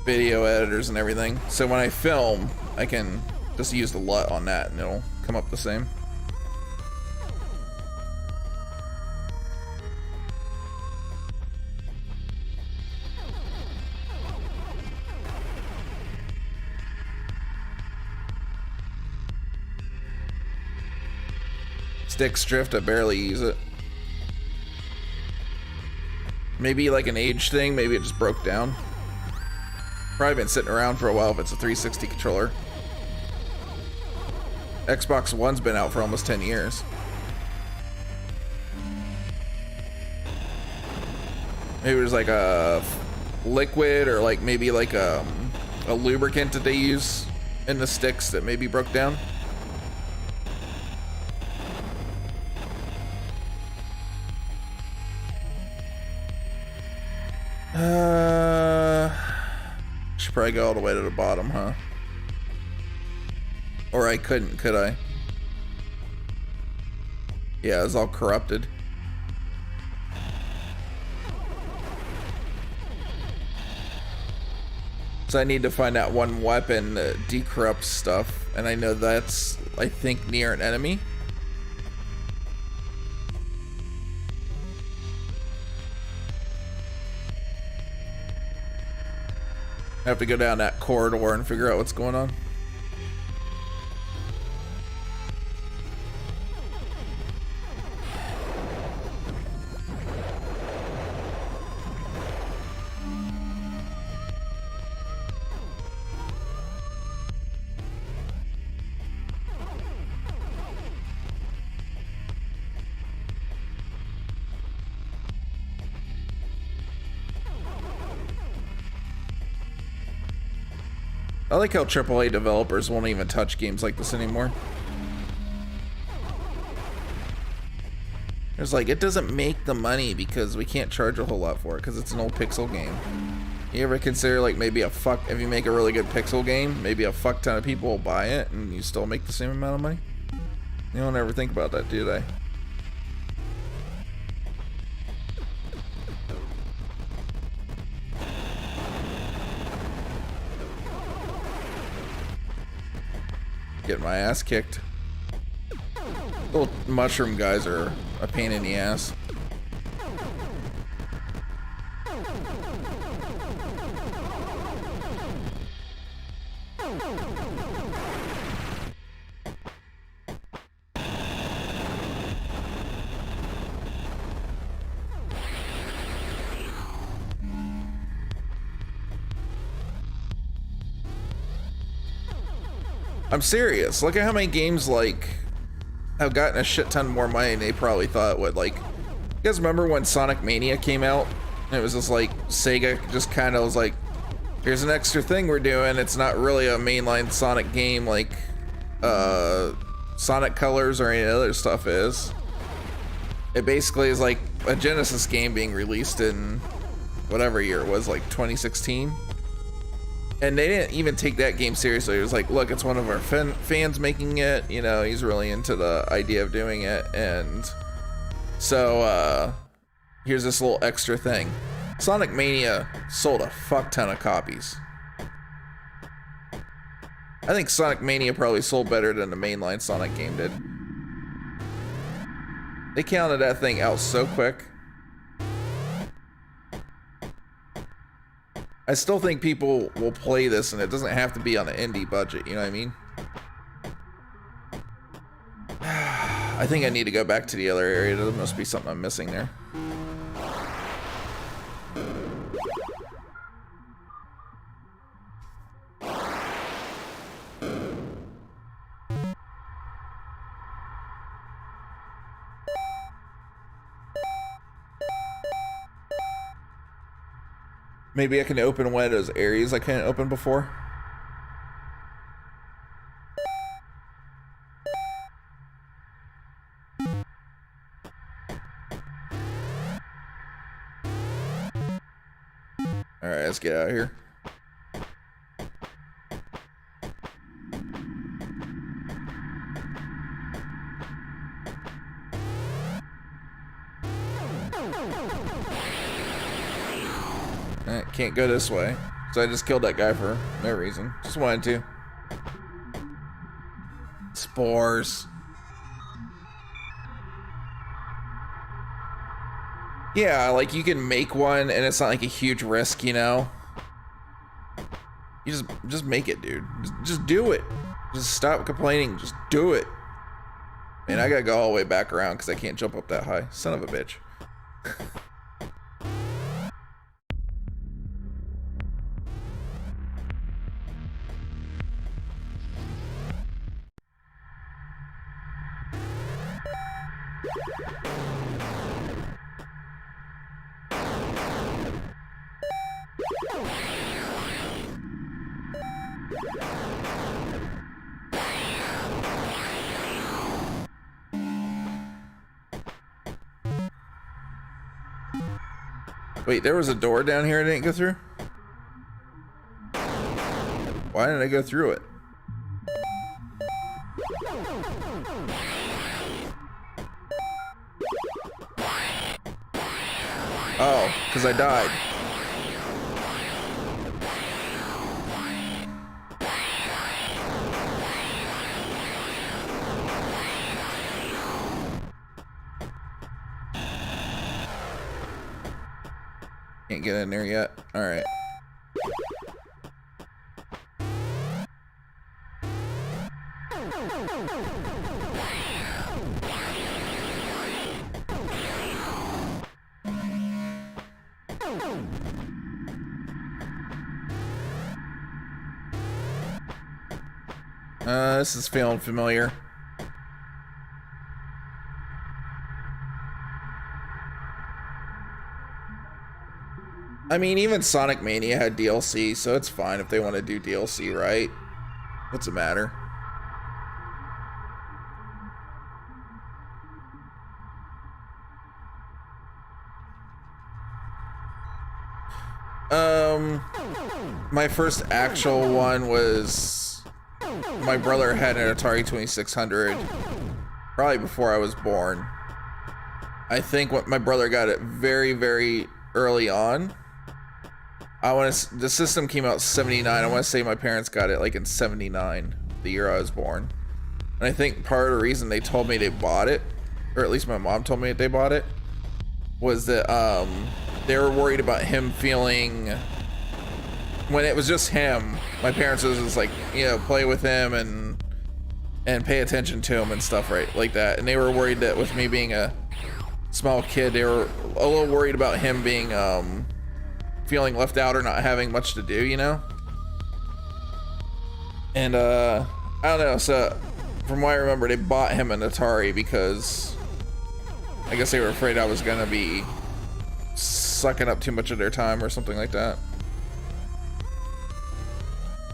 video editors and everything. So when I film, I can just use the LUT on that, and it'll come up the same. Sticks drift, I barely use it. Maybe like an age thing, maybe it just broke down. Probably been sitting around for a while if it's a 360 controller. Xbox One's been out for almost 10 years. Maybe it was like a liquid or like maybe like a lubricant that they use in the sticks that maybe broke down. Should probably go all the way to the bottom, huh? Or I couldn't, could I? Yeah, it's all corrupted. So I need to find out one weapon that decorrupts stuff, and I know that's, I think, near an enemy. I have to go down that corridor and figure out what's going on. I like how AAA developers won't even touch games like this anymore. It's like, it doesn't make the money because we can't charge a whole lot for it because it's an old pixel game. You ever consider like maybe if you make a really good pixel game, maybe a fuck ton of people will buy it and you still make the same amount of money? You don't ever think about that, do they? Getting my ass kicked. Little mushroom guys are a pain in the ass. I'm serious. Look at how many games like have gotten a shit ton more money than they probably thought would. Like, you guys remember when Sonic Mania came out? And it was just like Sega just kind of was like, here's an extra thing we're doing. It's not really a mainline Sonic game like Sonic Colors or any other stuff is. It basically is like a Genesis game being released in whatever year it was, like 2016. And they didn't even take that game seriously. It was like, look, it's one of our fans making it. You know, he's really into the idea of doing it. And so here's this little extra thing. Sonic Mania sold a fuck ton of copies. I think Sonic Mania probably sold better than the mainline Sonic game did. They counted that thing out so quick. I still think people will play this, and it doesn't have to be on an indie budget, you know what I mean? I think I need to go back to the other area. There must be something I'm missing there. Maybe I can open one of those areas I couldn't open before. Alright, let's get out of here. Can't go this way, so I just killed that guy for no reason. Just wanted to. Spores. Yeah, like you can make one, and it's not like a huge risk, you know. You just make it, dude. Just do it. Just stop complaining. Just do it. Man, I gotta go all the way back around because I can't jump up that high. Son of a bitch. Wait, there was a door down here I didn't go through? Why didn't I go through it? Oh, because I died. Can't get in there yet. All right. This is feeling familiar. I mean, even Sonic Mania had DLC, so it's fine if they want to do DLC, right? What's the matter? My first actual one was my brother had an Atari 2600 probably before I was born. I think what my brother got it very, very early on. The system came out 79. I want to say my parents got it like in 79, the year I was born. And I think part of the reason they told me they bought it, or at least my mom told me that they bought it, was that they were worried about him feeling, when it was just him, my parents was just like, you know, play with him and pay attention to him and stuff, right, like that. And they were worried that with me being a small kid, they were a little worried about him being feeling left out or not having much to do, you know. And I don't know, so from what I remember, they bought him an Atari because I guess they were afraid I was gonna be sucking up too much of their time or something like that.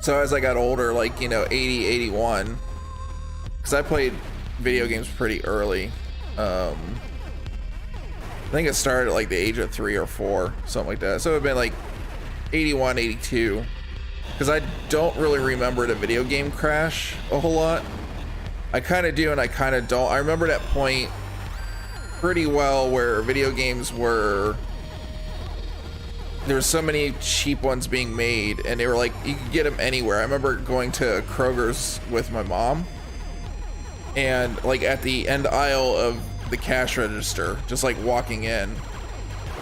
So as I got older, like, you know, 80, 81, because I played video games pretty early. I think it started at like the age of 3 or 4, something like that. So it would have been like 81, 82. Because I don't really remember the video game crash a whole lot. I kind of do and I kind of don't. I remember that point pretty well where video games were, there were so many cheap ones being made and they were like, you could get them anywhere. I remember going to Kroger's with my mom and like at the end aisle of the cash register, just like walking in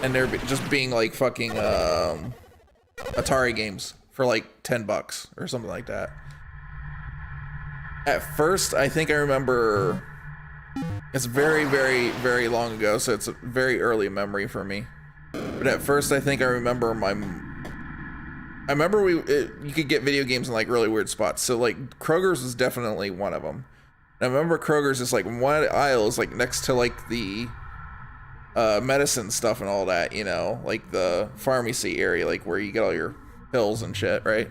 and there just being like fucking Atari games for like $10 or something like that. At first, I think I remember, it's very, very, very long ago, so it's a very early memory for me. But at first, I think I remember you could get video games in like really weird spots. So like Kroger's was definitely one of them. And I remember Kroger's is like one aisle is like next to like the medicine stuff and all that, you know, like the pharmacy area, like where you get all your pills and shit, right?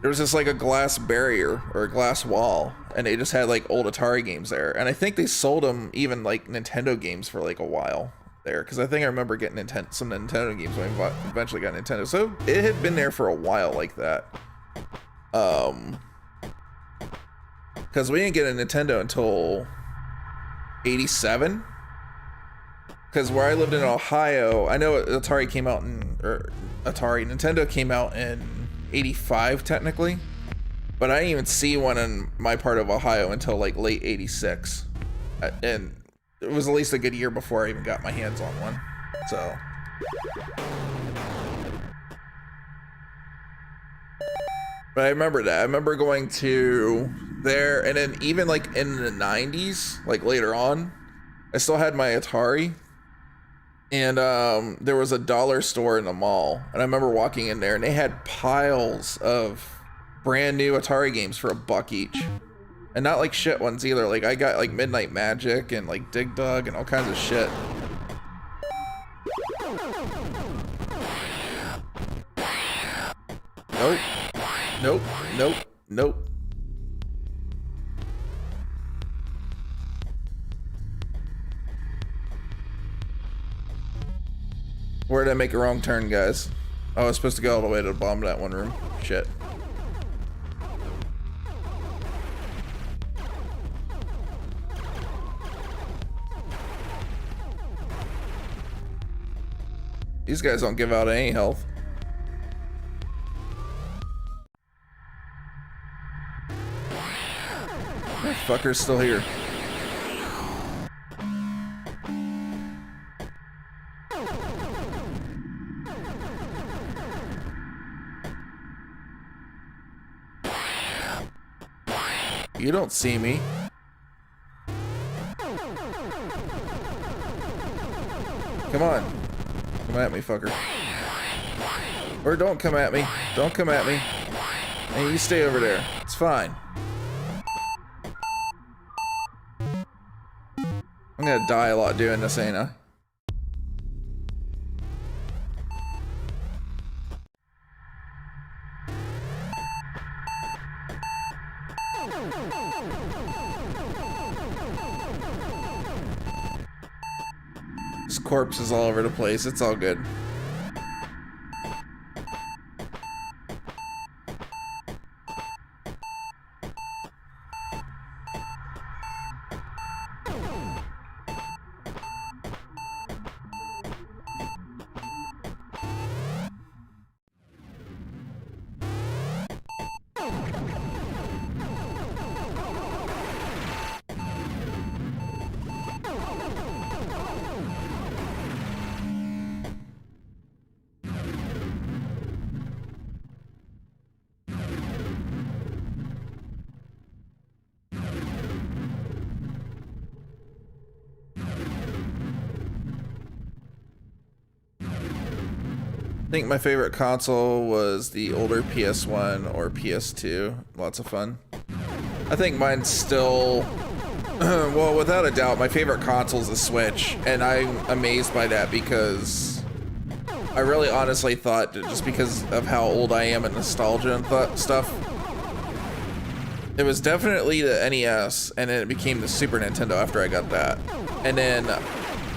There was just like a glass barrier or a glass wall, and they just had like old Atari games there. And I think they sold them even like Nintendo games for like a while there, because I think I remember getting some Nintendo games when I eventually got Nintendo. So it had been there for a while like that. Because we didn't get a Nintendo until 87. Because where I lived in Ohio, I know Nintendo came out in 85 technically, but I didn't even see one in my part of Ohio until like late 86. And it was at least a good year before I even got my hands on one. So but I remember that. I remember going to there, and then even like in the 90s, like later on, I still had my Atari. And there was a dollar store in the mall, and I remember walking in there and they had piles of brand new Atari games for $1 each. And not like shit ones either. Like I got like Midnight Magic and like Dig Dug and all kinds of shit. Nope. Nope. Nope. Nope. Where did I make a wrong turn, guys? Oh, I was supposed to go all the way to the bottom of that one room. Shit. These guys don't give out any health. That fucker's still here. You don't see me. Come on. Come at me, fucker. Or don't come at me. Don't come at me. And you stay over there. It's fine. I'm gonna die a lot doing this, ain't I? There's corpses all over the place. It's all good. I think my favorite console was the older PS1 or PS2. Lots of fun. I think mine's still, well, without a doubt, my favorite console is the Switch, and I'm amazed by that because I really honestly thought that just because of how old I am and nostalgia and stuff, it was definitely the NES, and then it became the Super Nintendo after I got that. And then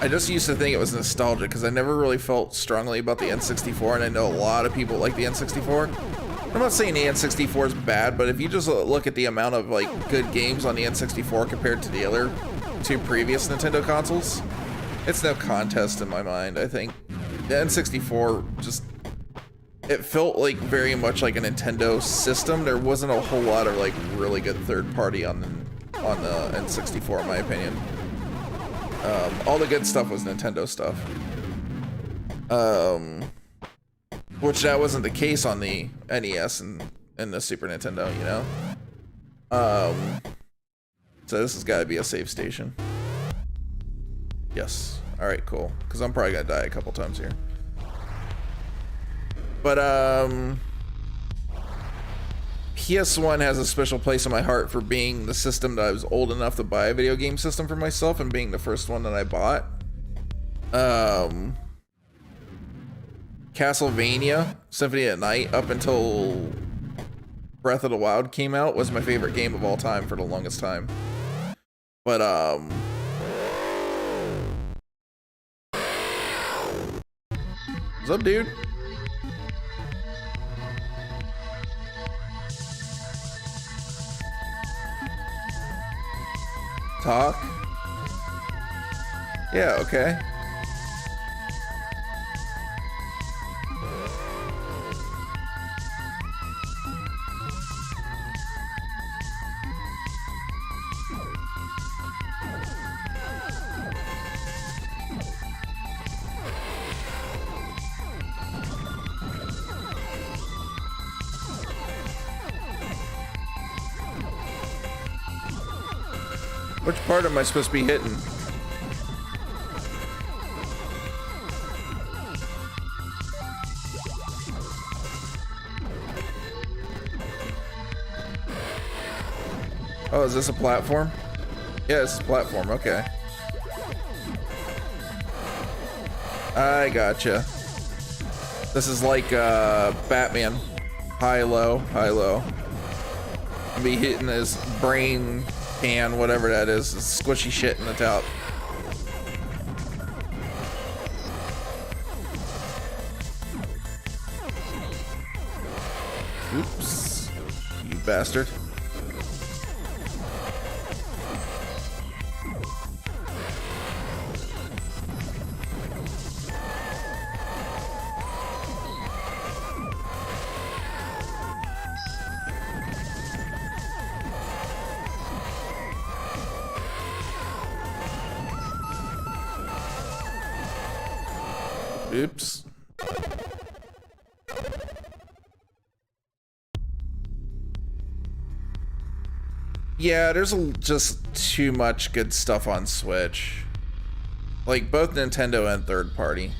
I just used to think it was nostalgia because I never really felt strongly about the N64, and I know a lot of people like the N64. I'm not saying the N64 is bad, but if you just look at the amount of like good games on the N64 compared to the other two previous Nintendo consoles, it's no contest in my mind. I think the N64 just, it felt like very much like a Nintendo system. There wasn't a whole lot of like really good third party on the N64 in my opinion. All the good stuff was Nintendo stuff. Which that wasn't the case on the NES and the Super Nintendo, you know? So this has got to be a save station. Yes. Alright, cool. Because I'm probably going to die a couple times here. But, PS1 has a special place in my heart for being the system that I was old enough to buy a video game system for myself and being the first one that I bought. Castlevania Symphony at Night up until Breath of the Wild came out was my favorite game of all time for the longest time. But what's up, dude? Talk? Yeah, okay. Which part am I supposed to be hitting? Oh, is this a platform? Yeah, it's a platform, okay. I gotcha. This is like Batman. High, low, high, low. I'll be hitting this brain pan, whatever that is, squishy shit in the top. Oops, you bastard. Oops. Yeah, there's just too much good stuff on Switch. Like both Nintendo and third party.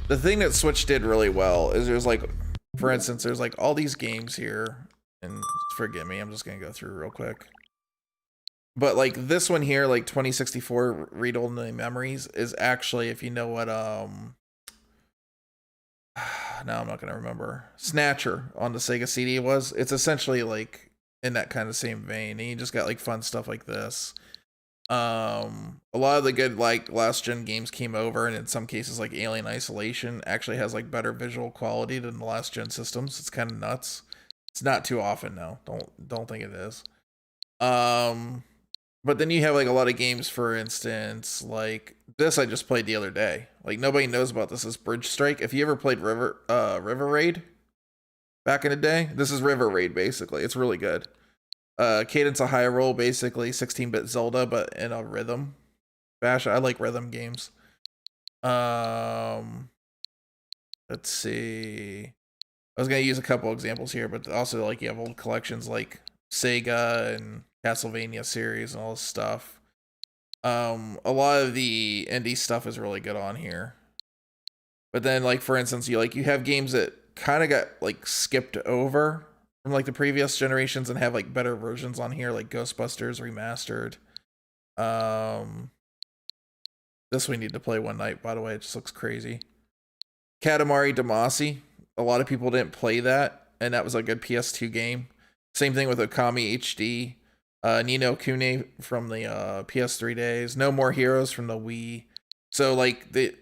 The thing that Switch did really well is there's like, for instance, there's like all these games here, and forgive me, I'm just gonna go through real quick. But like this one here, like 2064 Read Only Memories, is actually, if you know what now I'm not gonna remember, Snatcher on the Sega CD was. It's essentially like in that kind of same vein, and you just got like fun stuff like this. A lot of the good like last gen games came over, and in some cases like Alien Isolation actually has like better visual quality than the last gen systems. It's kind of nuts. It's not too often though. Don't think it is. But then you have like a lot of games, for instance, like this I just played the other day. Like nobody knows about this. Is Bridge Strike. If you ever played River Raid back in the day, this is River Raid basically. It's really good. Cadence of Hyrule, basically 16-bit Zelda, but in a rhythm fashion. I like rhythm games. Let's see. I was gonna use a couple examples here, but also like you have old collections like Sega and Castlevania series and all this stuff. A lot of the indie stuff is really good on here. But then like for instance, you have games that kind of got like skipped over from like the previous generations and have like better versions on here, like Ghostbusters Remastered. This we need to play one night, by the way. It just looks crazy. Katamari Damacy. A lot of people didn't play that, and that was a good PS2 game. Same thing with Okami HD. Ni no Kuni from the PS3 days. No More Heroes from the Wii. So like the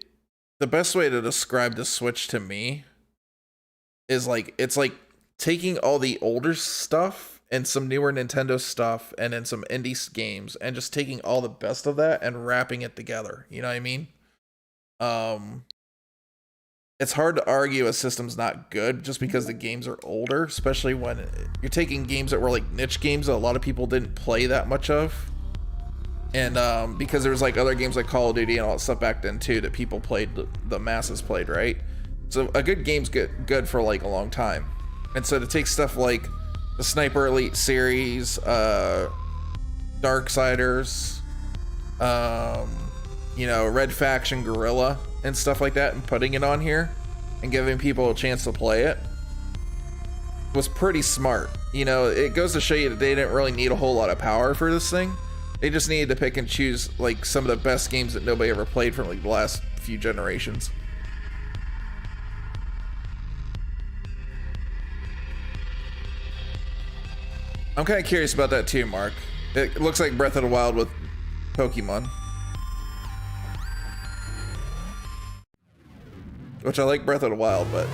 best way to describe the Switch to me is like it's like taking all the older stuff and some newer Nintendo stuff and then some indie games and just taking all the best of that and wrapping it together. You know what I mean? It's hard to argue a system's not good just because the games are older, especially when you're taking games that were like niche games that a lot of people didn't play that much of. And because there was like other games like Call of Duty and all that stuff back then too that people played, the masses played, right? So a good game's good for like a long time. And so to take stuff like the Sniper Elite series, Darksiders, you know, Red Faction Guerrilla and stuff like that and putting it on here and giving people a chance to play it was pretty smart. You know, it goes to show you that they didn't really need a whole lot of power for this thing. They just needed to pick and choose like some of the best games that nobody ever played from like the last few generations. I'm kind of curious about that too, Mark. It looks like Breath of the Wild with Pokemon. Which I like Breath of the Wild, but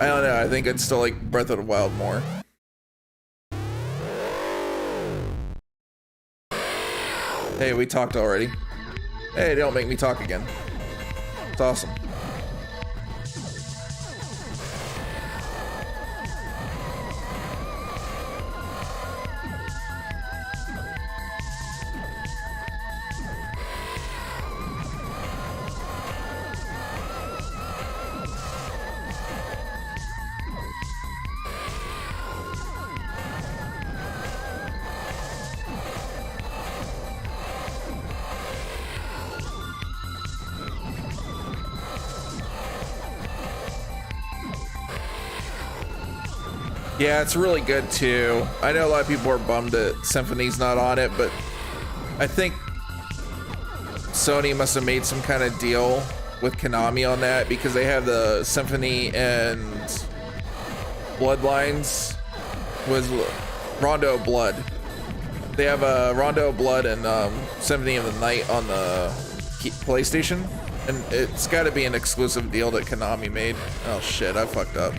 I don't know. I think I'd still like Breath of the Wild more. Hey, we talked already. Hey, don't make me talk again. It's awesome. Yeah, it's really good too. I know a lot of people are bummed that Symphony's not on it, but I think Sony must have made some kind of deal with Konami on that because they have the Symphony and Bloodlines was Rondo of Blood. They have a Rondo of Blood and Symphony of the Night on the PlayStation, and it's got to be an exclusive deal that Konami made. Oh shit, I fucked up.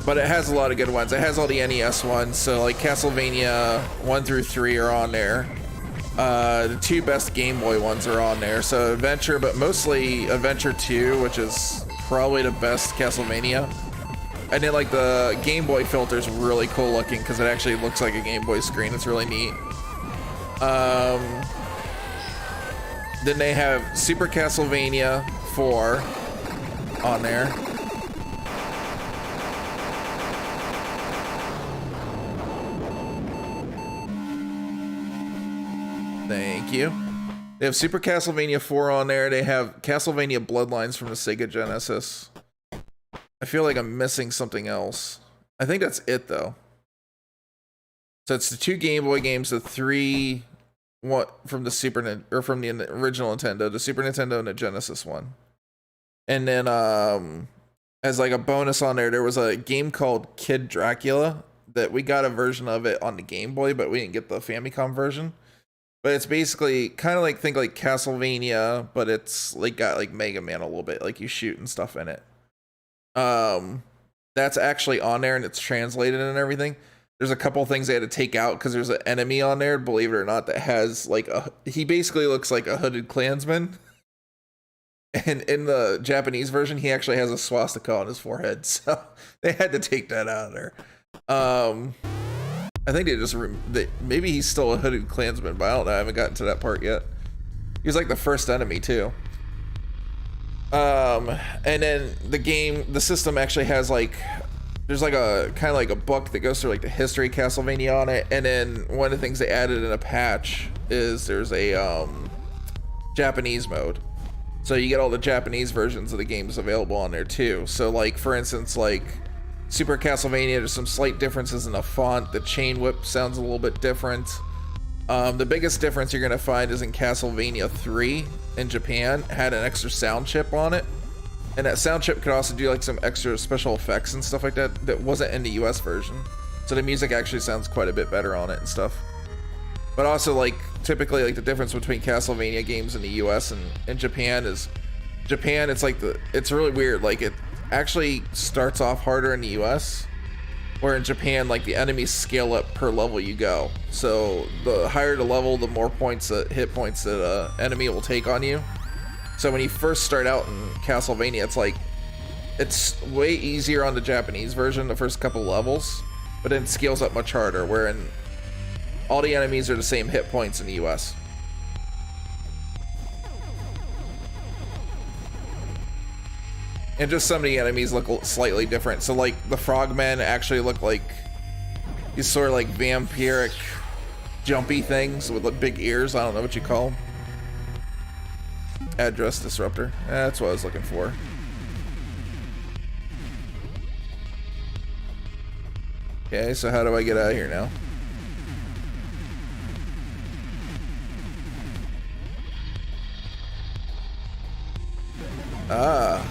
But it has a lot of good ones. It has all the NES ones, so like Castlevania 1 through 3 are on there. The 2 best Game Boy ones are on there. So Adventure, but mostly Adventure 2, which is probably the best Castlevania. And then like the Game Boy filter is really cool looking because it actually looks like a Game Boy screen. It's really neat. Then they have Super Castlevania 4 on there. Thank you. They have Super Castlevania 4 on there. They have Castlevania Bloodlines from the Sega Genesis. I feel like I'm missing something else. I think that's it though. So it's the 2 Game Boy games, the 3 from the from the original Nintendo, the Super Nintendo and the Genesis one. And then as like a bonus on there was a game called Kid Dracula that we got a version of it on the Game Boy, but we didn't get the Famicom version. But it's basically kind of like, think like Castlevania, but it's like got like Mega Man a little bit, like you shoot and stuff in it. That's actually on there and it's translated and everything. There's a couple things they had to take out because there's an enemy on there, believe it or not, that has like he basically looks like a hooded Klansman. And in the Japanese version, he actually has a swastika on his forehead, so they had to take that out of there. I think maybe he's still a hooded Klansman, but I don't know. I haven't gotten to that part yet. He was like the first enemy too. And then the system actually has like, there's like a kind of like a book that goes through like the history of Castlevania on it. And then one of the things they added in a patch is there's a Japanese mode. So you get all the Japanese versions of the games available on there too. So like, for instance, like Super Castlevania, there's some slight differences in the font. The chain whip sounds a little bit different. The biggest difference you're gonna find is in Castlevania 3 in Japan had an extra sound chip on it, and that sound chip could also do like some extra special effects and stuff like that that wasn't in the US version. So the music actually sounds quite a bit better on it and stuff. But also like typically like the difference between Castlevania games in the US and in Japan is it's like it's really weird. Like it actually starts off harder in the US, where in Japan, like the enemies scale up per level you go. So the higher the level, the more hit points that an enemy will take on you. So when you first start out in Castlevania, it's way easier on the Japanese version, the first couple levels, but then it scales up much harder, wherein all the enemies are the same hit points in the US. And just some of the enemies look slightly different. So like the frogmen actually look like these sort of like vampiric jumpy things with like big ears. I don't know what you call them. Address disruptor. That's what I was looking for. Okay, so how do I get out of here now? Ah.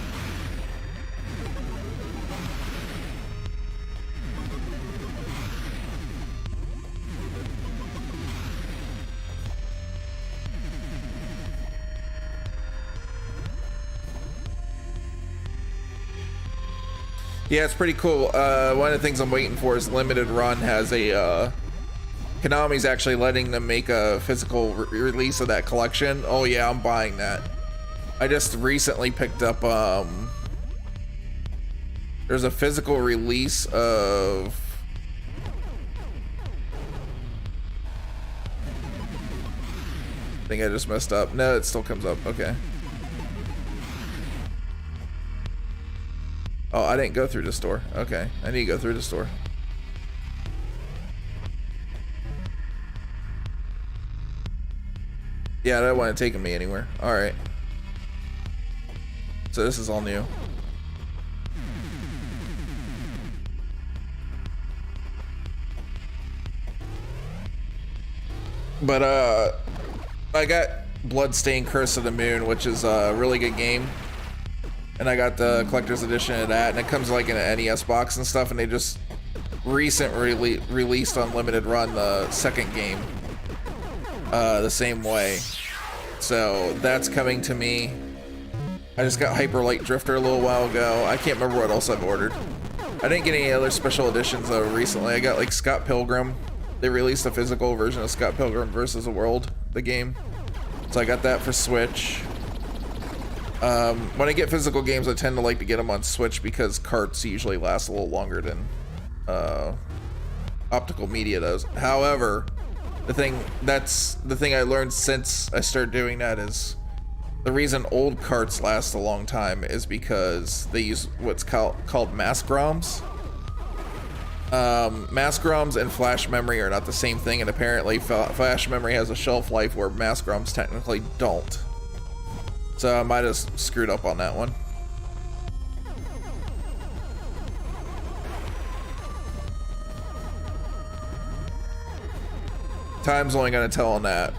Yeah, it's pretty cool. One of the things I'm waiting for is Limited Run has a Konami's actually letting them make a physical release of that collection. Oh yeah, I'm buying that. I just recently picked up there's a physical release of I think I just messed up. No, it still comes up. Okay. Oh, I didn't go through the store. Okay, I need to go through the store. Yeah, that wasn't taking me anywhere. All right. So this is all new. But I got Bloodstained Curse of the Moon, which is a really good game. and I got the collector's edition of that, and it comes like in an NES box and stuff, and they just recently released Unlimited Run, the second game, the same way. So that's coming to me. I just got Hyper Light Drifter a little while ago. I can't remember what else I've ordered. I didn't get any other special editions though recently. I got like Scott Pilgrim. They released a physical version of Scott Pilgrim versus the World, the game. So I got that for Switch. When I get physical games, I tend to like to get them on Switch because carts usually last a little longer than optical media does. However, the thing I learned since I started doing that is the reason old carts last a long time is because they use what's called mask ROMs. Mask ROMs and flash memory are not the same thing, and apparently flash memory has a shelf life where mask ROMs technically don't. So I might have screwed up on that one. Time's only gonna tell on that.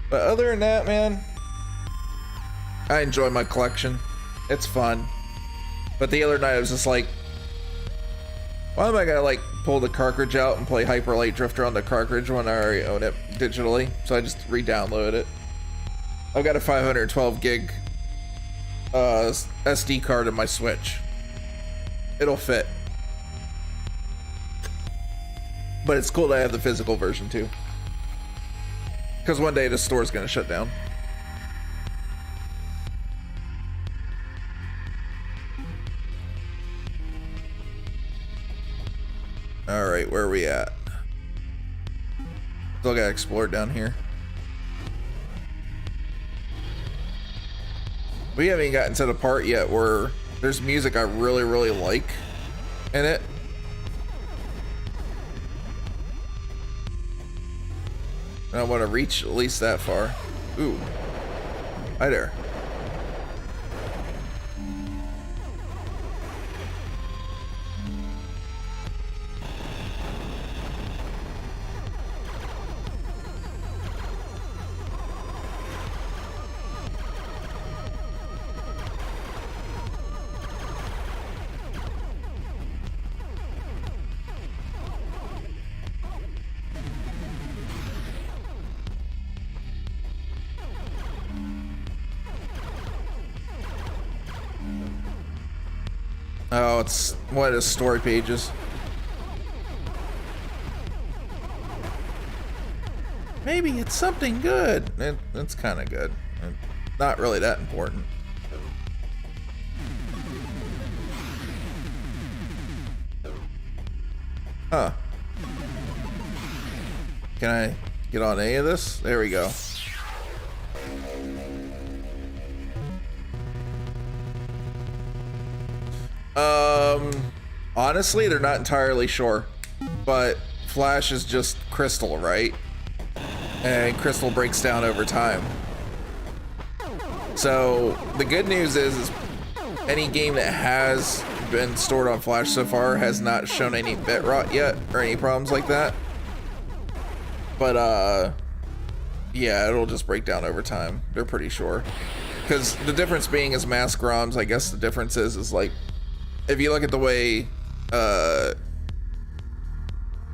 But other than that, man, I enjoy my collection. It's fun. But the other night I was just like, why am I gonna like pull the cartridge out and play Hyper Light Drifter on the cartridge when I already own it digitally? So I just re-downloaded it. I've got a 512 gig SD card in my Switch. It'll fit. But it's cool that I have the physical version too. Because one day the store's gonna shut down. Alright, where are we at? Still gotta explore down here. We haven't even gotten to the part yet where there's music I really, really like in it. And I want to reach at least that far. Ooh. Hi there. Oh, it's one of the story pages. Maybe it's something good. It's kind of good. Not really that important. Huh. Can I get on any of this? There we go. Honestly, they're not entirely sure, but Flash is just crystal, right? And crystal breaks down over time. So the good news is any game that has been stored on Flash so far has not shown any bit rot yet or any problems like that. But yeah, it'll just break down over time. They're pretty sure. Because the difference being is mask ROMs, I guess the difference is like, if you look at the way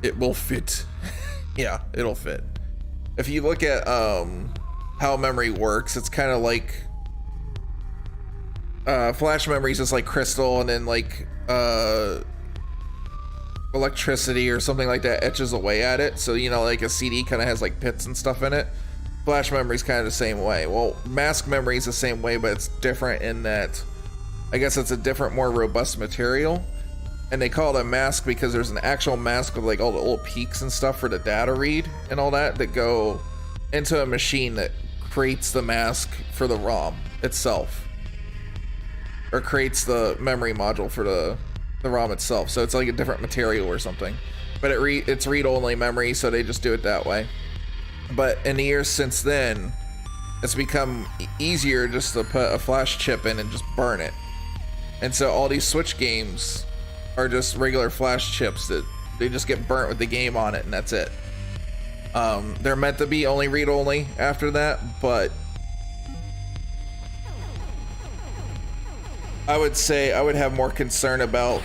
it will fit. Yeah, it'll fit. If you look at how memory works, it's kind of like flash memory is just like crystal, and then like electricity or something like that etches away at it. So, you know, like a CD kind of has like pits and stuff in it. Flash memory is kind of the same way. Well, mask memory is the same way, but it's different in that I guess it's a different, more robust material. And they call it a mask because there's an actual mask with like all the little peaks and stuff for the data read and all that go into a machine that creates the mask for the ROM itself, or creates the memory module for the ROM itself. So it's like a different material or something, but it's read-only memory, so they just do it that way. But in the years since then, it's become easier just to put a flash chip in and just burn it. And so all these Switch games are just regular flash chips that they just get burnt with the game on it, and that's it. They're meant to be only read-only after that, but I would say I would have more concern about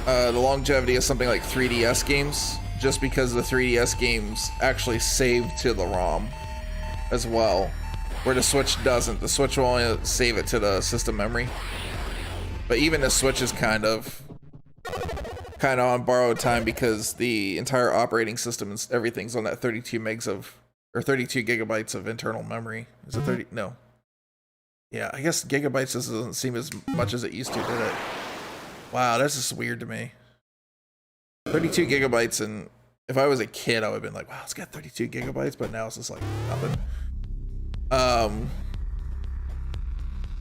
the longevity of something like 3DS games, just because the 3DS games actually save to the ROM as well, where the Switch doesn't. The Switch will only save it to the system memory. But even the Switch is kind of on borrowed time because the entire operating system and everything's on that 32 gigabytes of internal memory. Is it 30? No. Yeah, I guess gigabytes doesn't seem as much as it used to, did it? Wow, that's just weird to me. 32 gigabytes, and if I was a kid, I would have been like, wow, it's got 32 gigabytes, but now it's just like nothing.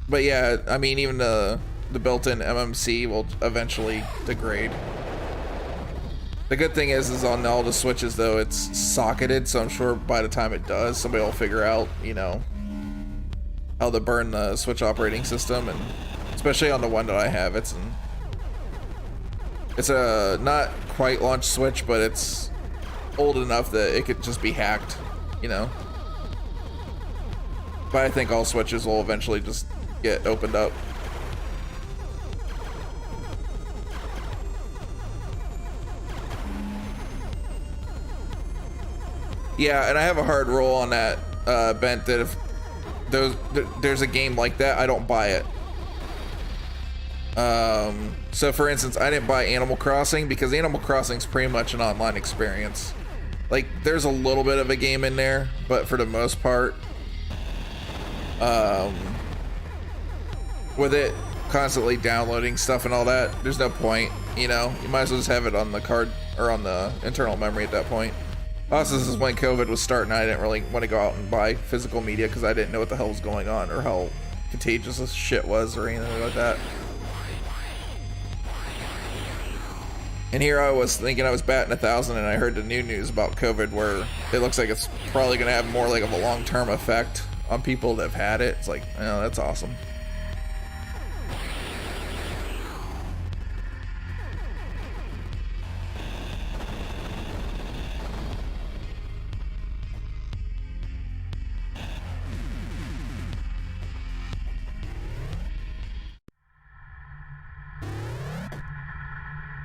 But yeah, I mean, even the built-in MMC will eventually degrade. The good thing is on all the Switches, though, it's socketed, so I'm sure by the time it does, somebody will figure out, you know, how to burn the Switch operating system, and especially on the one that I have, it's a not quite launch Switch, but it's old enough that it could just be hacked, you know. But I think all Switches will eventually just get opened up. Yeah, and I have a hard rule on that, Bent, that if there's a game like that, I don't buy it. So for instance, I didn't buy Animal Crossing because Animal Crossing is pretty much an online experience. Like, there's a little bit of a game in there, but for the most part, with it constantly downloading stuff and all that, there's no point, you know. You might as well just have it on the card or on the internal memory at that point. Also, this is when COVID was starting. I didn't really want to go out and buy physical media because I didn't know what the hell was going on or how contagious this shit was or anything like that. And here I was thinking I was batting 1,000, and I heard the new news about COVID where it looks like it's probably going to have more like of a long-term effect on people that have had it. It's like, oh, that's awesome.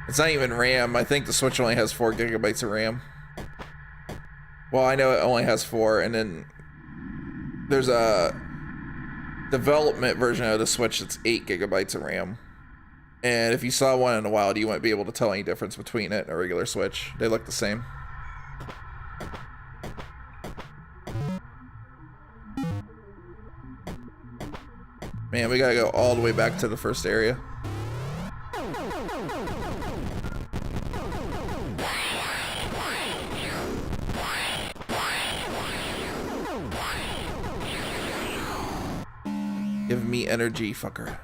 It's not even RAM. I think the Switch only has 4 gigabytes of RAM. Well, I know it only has 4, and then there's a development version of the Switch that's 8 gigabytes of RAM. And if you saw one in the wild, you wouldn't be able to tell any difference between it and a regular Switch. They look the same. Man, we gotta go all the way back to the first area. Give me energy, fucker.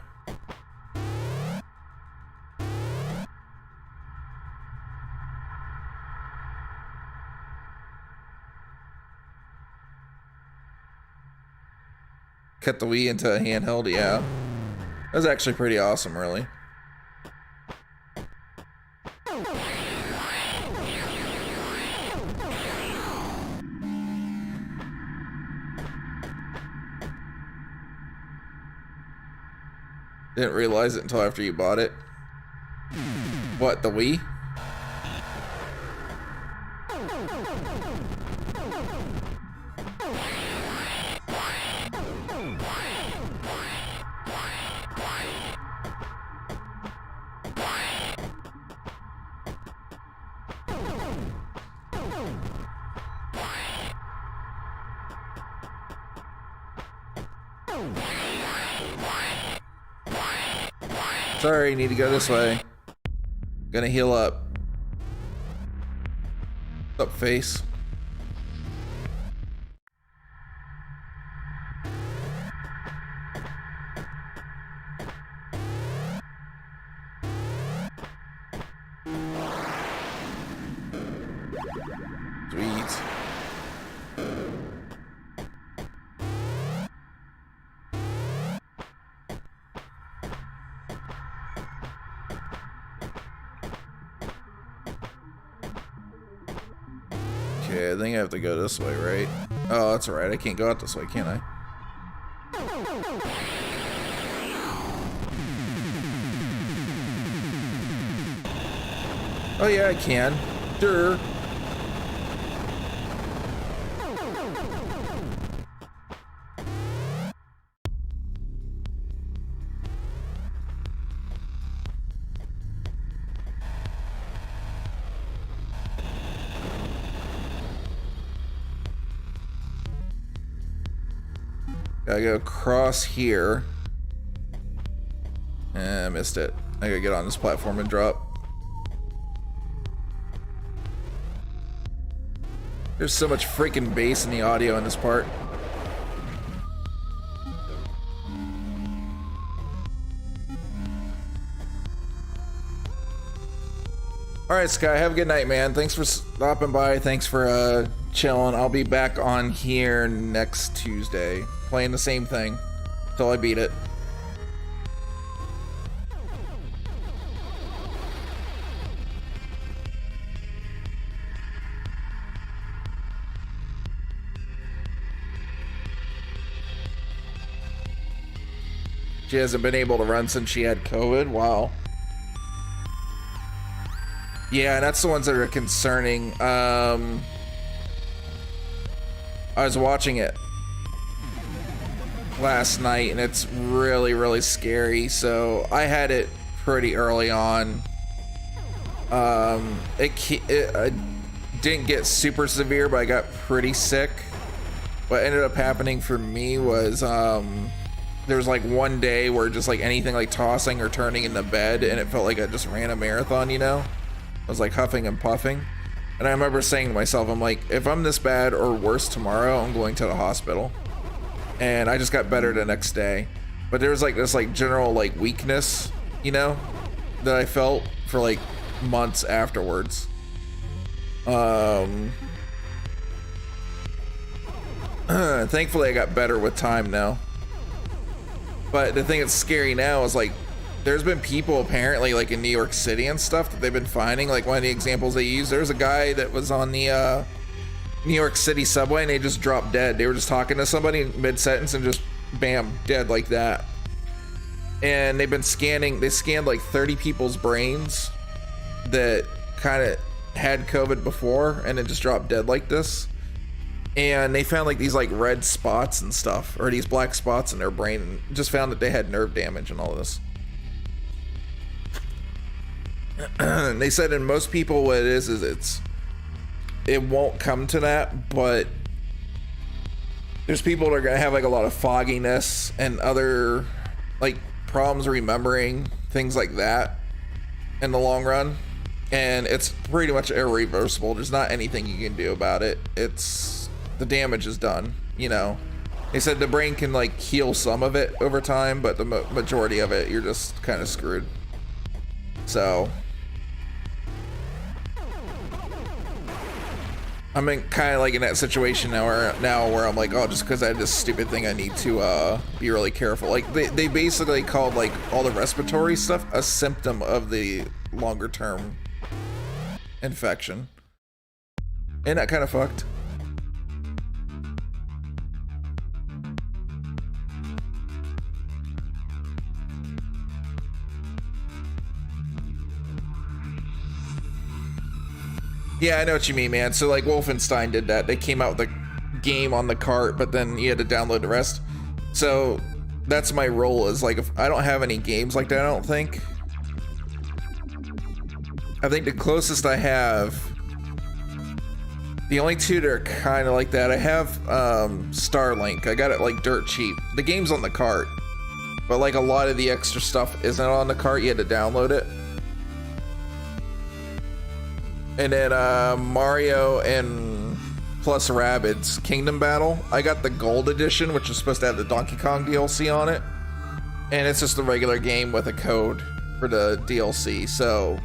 Cut the Wii into a handheld, yeah. That was actually pretty awesome, really. Didn't realize it until after you bought it. What, the Wii? Sorry, need to go this way. Gonna heal up. What's up, face? Sweet. Okay, I think I have to go this way, right? Oh, that's alright. I can't go out this way, can I? Oh yeah, I can. Sure. Gotta go across here. I missed it. I gotta get on this platform and drop. There's so much freaking bass in the audio in this part. Alright, Sky, have a good night, man. Thanks for stopping by. Thanks for chilling. I'll be back on here next Tuesday, playing the same thing until I beat it. She hasn't been able to run since she had COVID. Wow. Yeah, that's the ones that are concerning. I was watching it last night and it's really, really scary. So I had it pretty early on. It didn't get super severe, but I got pretty sick. What ended up happening for me was there was like one day where just like anything like tossing or turning in the bed and it felt like I just ran a marathon, you know? I was like huffing and puffing. And I remember saying to myself, I'm like, if I'm this bad or worse tomorrow, I'm going to the hospital. And I just got better the next day. But there was like this like general like weakness, you know, that I felt for like months afterwards. Thankfully I got better with time now. But the thing that's scary now is like there's been people apparently like in New York City and stuff that they've been finding. Like one of the examples they used, there's a guy that was on the New York City subway and they just dropped dead. They were just talking to somebody mid-sentence and just bam, dead like that. And they've been scanning, they scanned like 30 people's brains that kind of had COVID before and it just dropped dead like this. And they found like these like red spots and stuff, or these black spots in their brain, and just found that they had nerve damage and all this. They said in most people what it is it won't come to that, but there's people that are gonna have like a lot of fogginess and other like problems remembering things like that in the long run, and it's pretty much irreversible. There's not anything you can do about it. The damage is done, you know. They said the brain can like heal some of it over time, but the majority of it, you're just kind of screwed. So I'm in kind of like in that situation now where I'm like, oh, just because I had this stupid thing, I need to be really careful. Like they basically called like all the respiratory stuff a symptom of the longer term infection. Ain't that kind of fucked? Yeah, I know what you mean, man. So like Wolfenstein did that. They came out with the game on the cart, but then you had to download the rest. So that's my role, is like if I don't have any games like that, I don't think. I think the closest I have, the only two that are kind of like that, I have Starlink. I got it like dirt cheap. The game's on the cart, but like a lot of the extra stuff isn't on the cart. You had to download it. And then Mario and plus Rabbids Kingdom Battle, I got the gold edition, which is supposed to have the Donkey Kong DLC on it, and it's just the regular game with a code for the DLC, so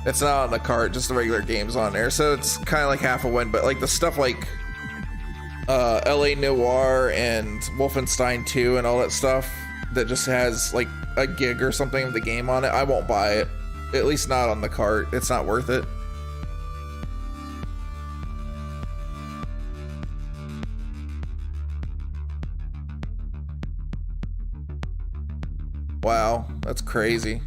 it's not on the cart, just the regular game's on there. So it's kind of like half a win. But like the stuff like LA Noire and Wolfenstein 2 and all that stuff that just has like a gig or something of the game on it, I won't buy it, at least not on the cart. It's not worth it. Wow, that's crazy.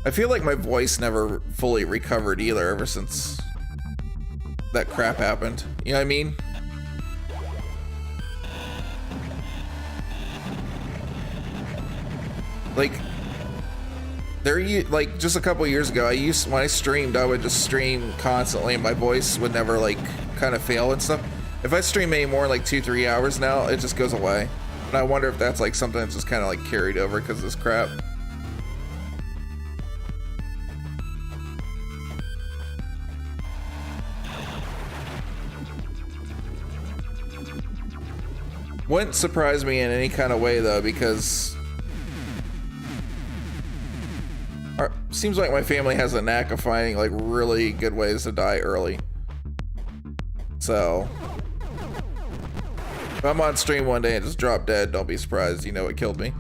I feel like my voice never fully recovered either ever since that crap happened. You know what I mean? Like, like just a couple years ago, when I streamed, I would just stream constantly and my voice would never like kind of fail and stuff. If I stream any more like 2-3 hours now, it just goes away. And I wonder if that's like something that's just kind of like carried over because of this crap. Wouldn't surprise me in any kind of way though, because seems like my family has a knack of finding like really good ways to die early. So if I'm on stream one day and just drop dead, don't be surprised, you know what killed me.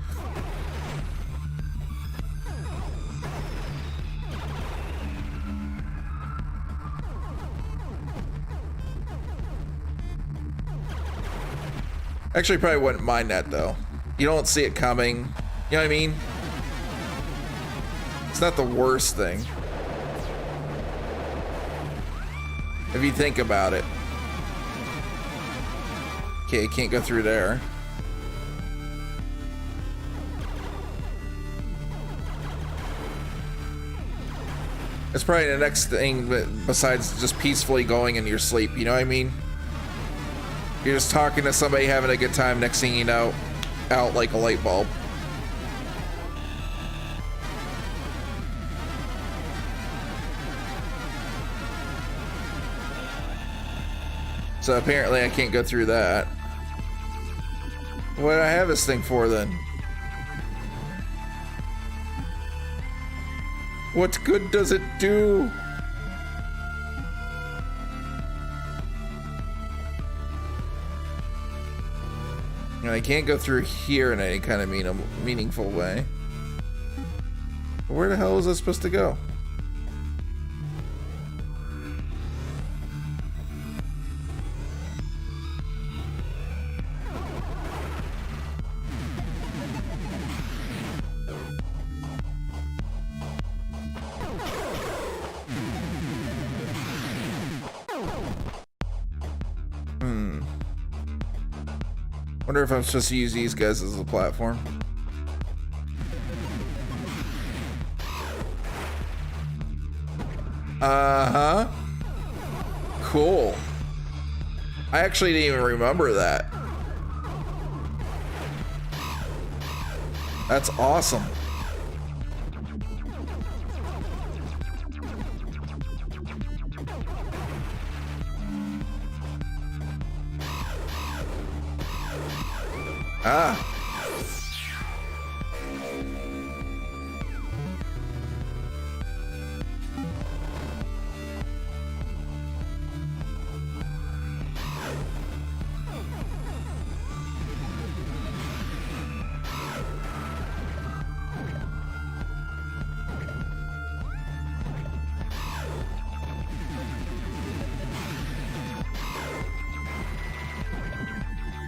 Actually, probably wouldn't mind that though. You don't see it coming. You know what I mean? It's not the worst thing. If you think about it. Okay, can't go through there. It's probably the next thing besides just peacefully going in your sleep, you know what I mean? You're just talking to somebody, having a good time, next thing you know, out like a light bulb. So apparently I can't go through that. What do I have this thing for then? What good does it do? And I can't go through here in any kind of meaningful way. Where the hell is this supposed to go? Wonder if I'm supposed to use these guys as a platform. Uh-huh. Cool. I actually didn't even remember that. That's awesome. Ah.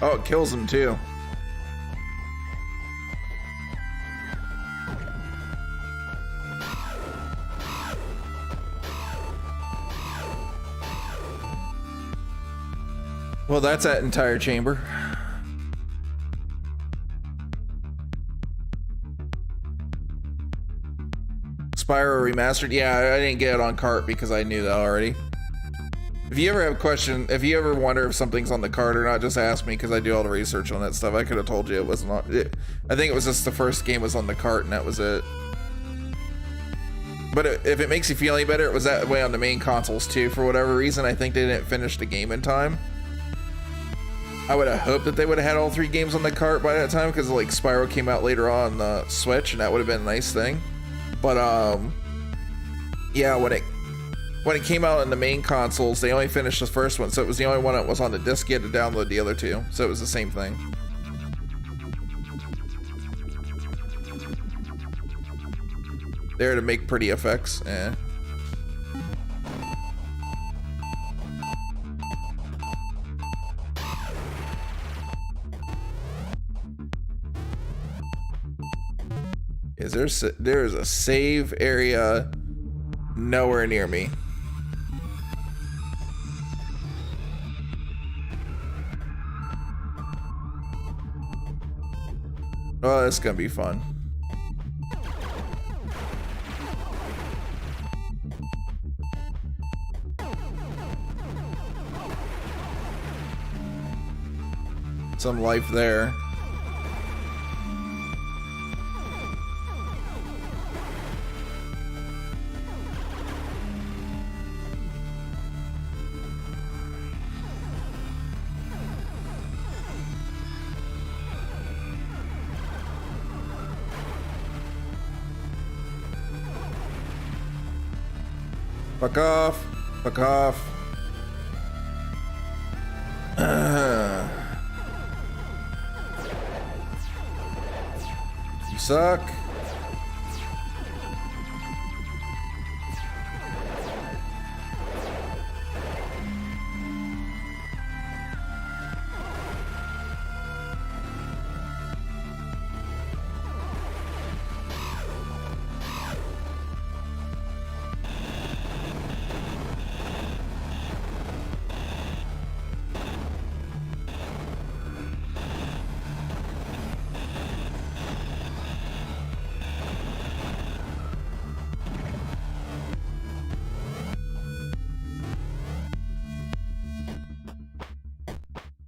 Oh, it kills him too. Well, that's that entire chamber. Spyro Remastered. Yeah, I didn't get it on cart because I knew that already. If you ever have a question, if you ever wonder if something's on the cart or not, just ask me because I do all the research on that stuff. I could have told you it wasn't on it. I think it was just the first game was on the cart and that was it. But if it makes you feel any better, it was that way on the main consoles too. For whatever reason, I think they didn't finish the game in time. I would have hoped that they would have had all 3 games on the cart by that time because like Spyro came out later on the Switch and that would have been a nice thing. But yeah, when it came out on the main consoles, they only finished the first one, so it was the only one that was on the disc. You had to download the other 2, so it was the same thing. There to make pretty effects. There is a save area nowhere near me. Oh, that's gonna be fun. Some life there. Fuck off. Fuck off. You suck.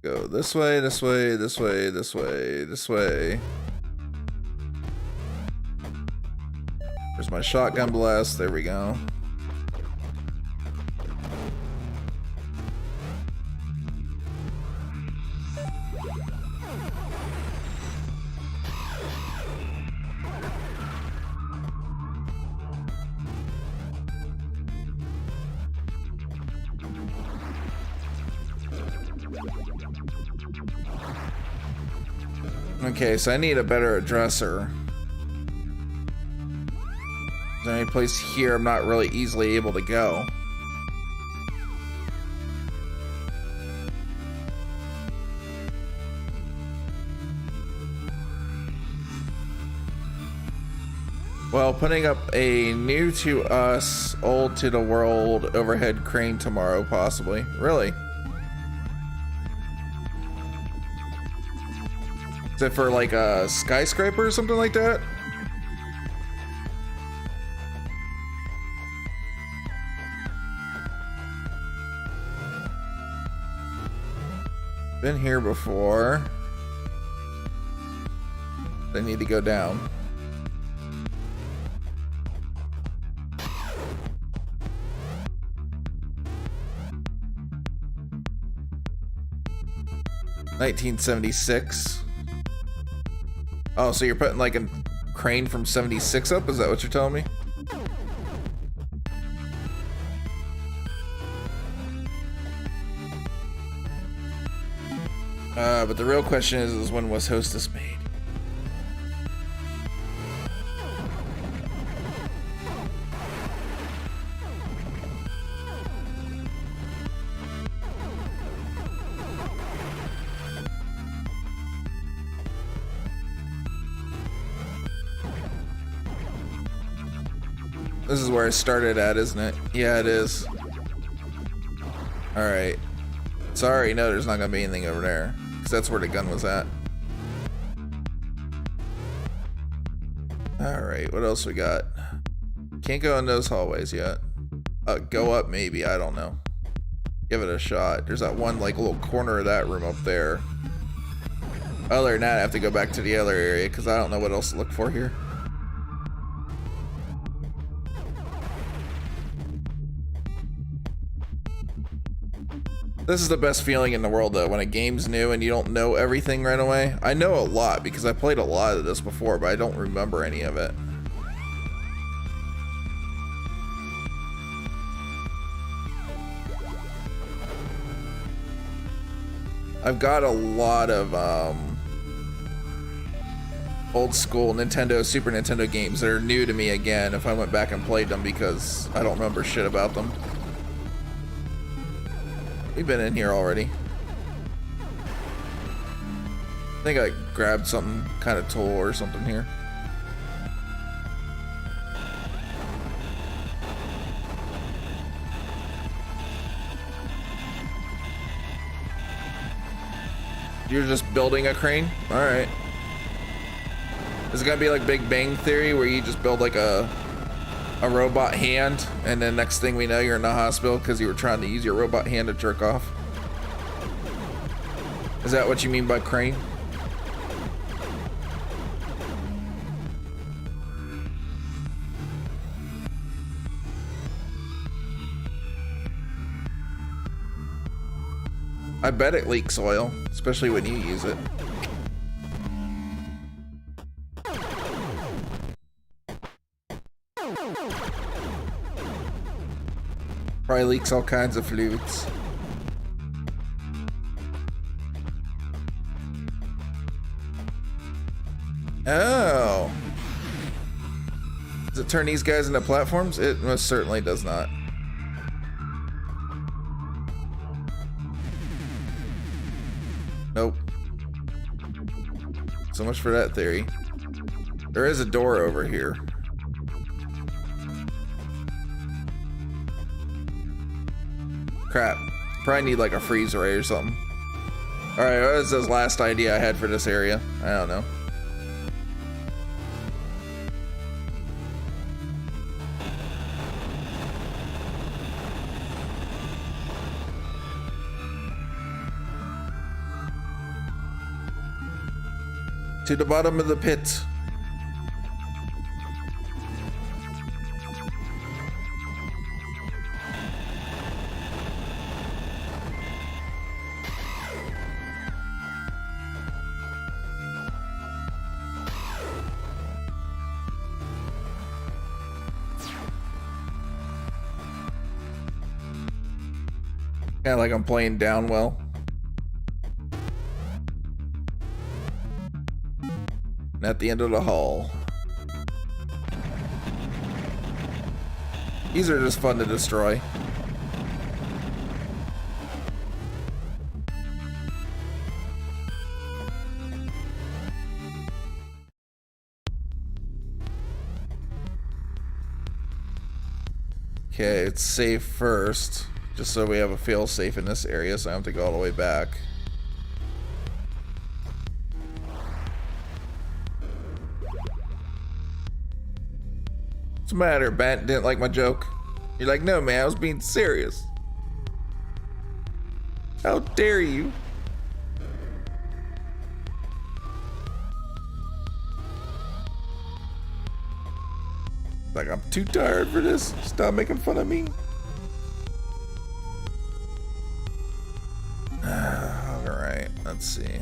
Go this way, this way, this way, this way, this way. There's my shotgun blast. There we go. Okay, so I need a better addresser. Is there any place here I'm not really easily able to go? Well, putting up a new to us, old to the world overhead crane tomorrow, possibly. Really? Is it for like a skyscraper or something like that? Been here before. They need to go down. $1976. Oh, so you're putting like a crane from 76 up? Is that what you're telling me? But the real question is when was Hostess made? This is where I started at, isn't it? Yeah, it is. Alright. Sorry, no, there's not gonna be anything over there. Because that's where the gun was at. Alright, what else we got? Can't go in those hallways yet. Go up maybe, I don't know. Give it a shot. There's that one like little corner of that room up there. Other than that, I have to go back to the other area because I don't know what else to look for here. This is the best feeling in the world though, when a game's new and you don't know everything right away. I know a lot because I played a lot of this before, but I don't remember any of it. I've got a lot of old school Nintendo, Super Nintendo games that are new to me again if I went back and played them because I don't remember shit about them. We've been in here already. I think I grabbed something kind of tool or something here. You're just building a crane? All right. Is it gonna be like Big Bang Theory where you just build like a robot hand and then next thing we know you're in the hospital because you were trying to use your robot hand to jerk off? Is that what you mean by crane? I bet it leaks oil, especially when you use it. Probably leaks all kinds of fluids. Oh. Does it turn these guys into platforms? It most certainly does not. Nope. So much for that theory. There is a door over here. Crap. Probably need like a freeze ray or something. Alright, what was this last idea I had for this area? I don't know. To the bottom of the pit. Kinda like I'm playing down well. At the end of the hall. These are just fun to destroy. Okay, it's safe first, just so we have a fail safe in this area, so I don't have to go all the way back. What's the matter, Bent? Didn't like my joke? You're like, no, man, I was being serious. How dare you? Like, I'm too tired for this. Stop making fun of me. Alright, let's see.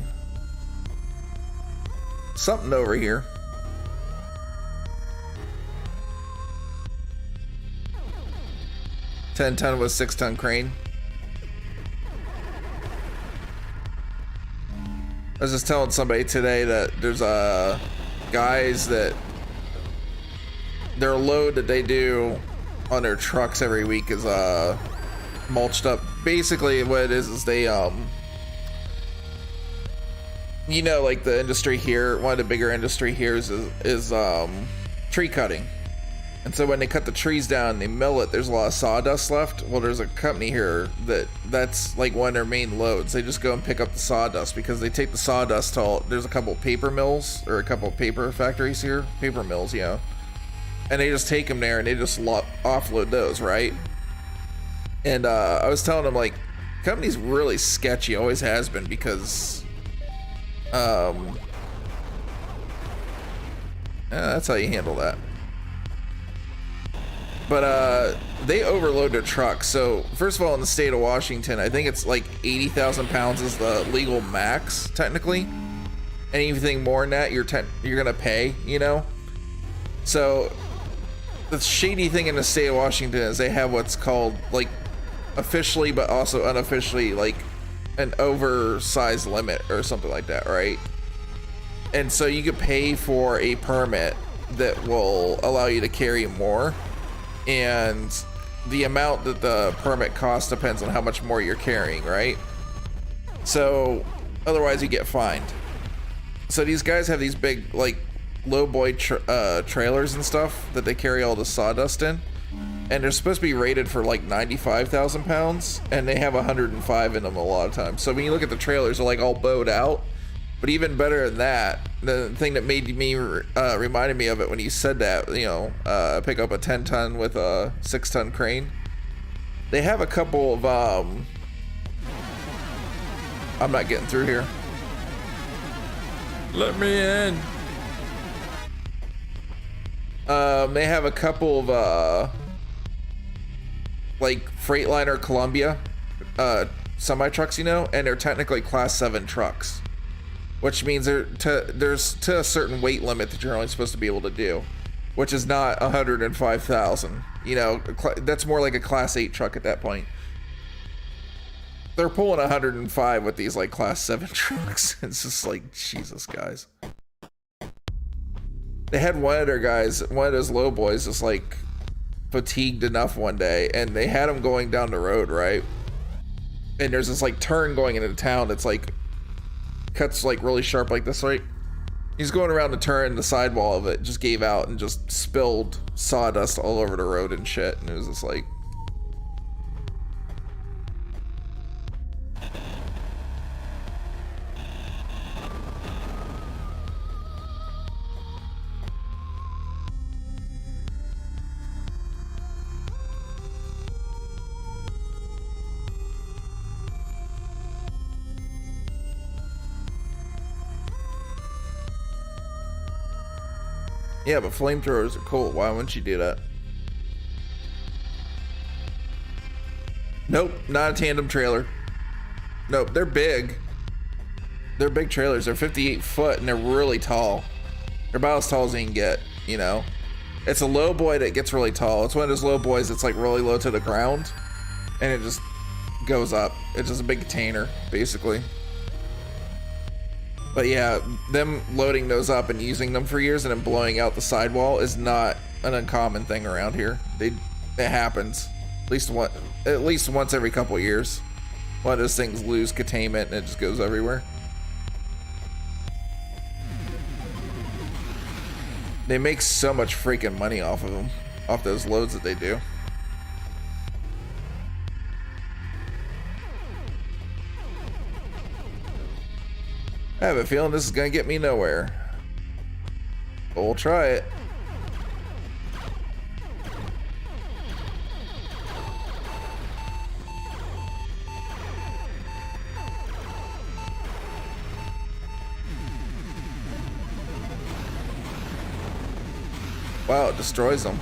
Something over here. 10-ton with 6-ton crane. I was just telling somebody today that there's guys that their load that they do on their trucks every week is mulched up. Basically what it is they you know, like the industry here, one of the bigger industry here is tree cutting. And so when they cut the trees down and they mill it, there's a lot of sawdust left. Well, there's a company here that's like one of their main loads. They just go and pick up the sawdust because they take the sawdust to there's a couple of paper mills or a couple of paper factories here, paper mills, yeah. And they just take them there and they just offload those, right? And I was telling them, like, company's really sketchy, always has been, because that's how you handle that. But they overload their trucks. So first of all, in the state of Washington, I think it's like 80,000 pounds is the legal max technically. Anything more than that, you're gonna pay, you know. So the shady thing in the state of Washington is they have what's called, like, officially but also unofficially, like an oversized limit or something like that, right? And so you could pay for a permit that will allow you to carry more. And the amount that the permit costs depends on how much more you're carrying, right? So otherwise you get fined. So these guys have these big, like, low boy trailers and stuff that they carry all the sawdust in. and they're supposed to be rated for like 95,000 pounds, and they have 105 in them a lot of times. So when you look at the trailers, they're like all bowed out. But even better than that, the thing that made me reminded me of it when you said that, you know, pick up a 10-ton with a 6-ton crane. They have a couple of I'm not getting through here. Let me in. They have a couple of like Freightliner Columbia semi trucks, you know, and they're technically class 7 trucks, which means there's to a certain weight limit that you're only supposed to be able to do, which is not 105,000. You know, that's more like a class 8 truck at that point. They're pulling 105 with these like class 7 trucks. It's just like, Jesus, guys. They had one of their guys, one of those low boys, just like fatigued enough one day, and they had him going down the road, right? And there's this like turn going into town that's like cuts like really sharp like this, right? He's going around the turn, the sidewall of it just gave out and just spilled sawdust all over the road and shit, and it was just like, yeah, but flamethrowers are cool. Why wouldn't you do that? Nope, not a tandem trailer. Nope, they're big. They're big trailers. They're 58 foot and they're really tall. They're about as tall as you can get, you know? It's a low boy that gets really tall. It's one of those low boys that's like really low to the ground and it just goes up. It's just a big container, basically. But yeah, them loading those up and using them for years and then blowing out the sidewall is not an uncommon thing around here. It happens at least once every couple of years. One of those things lose containment and it just goes everywhere. They make so much freaking money off of them, off those loads that they do. I have a feeling this is gonna get me nowhere, but we'll try it. Wow, it destroys them.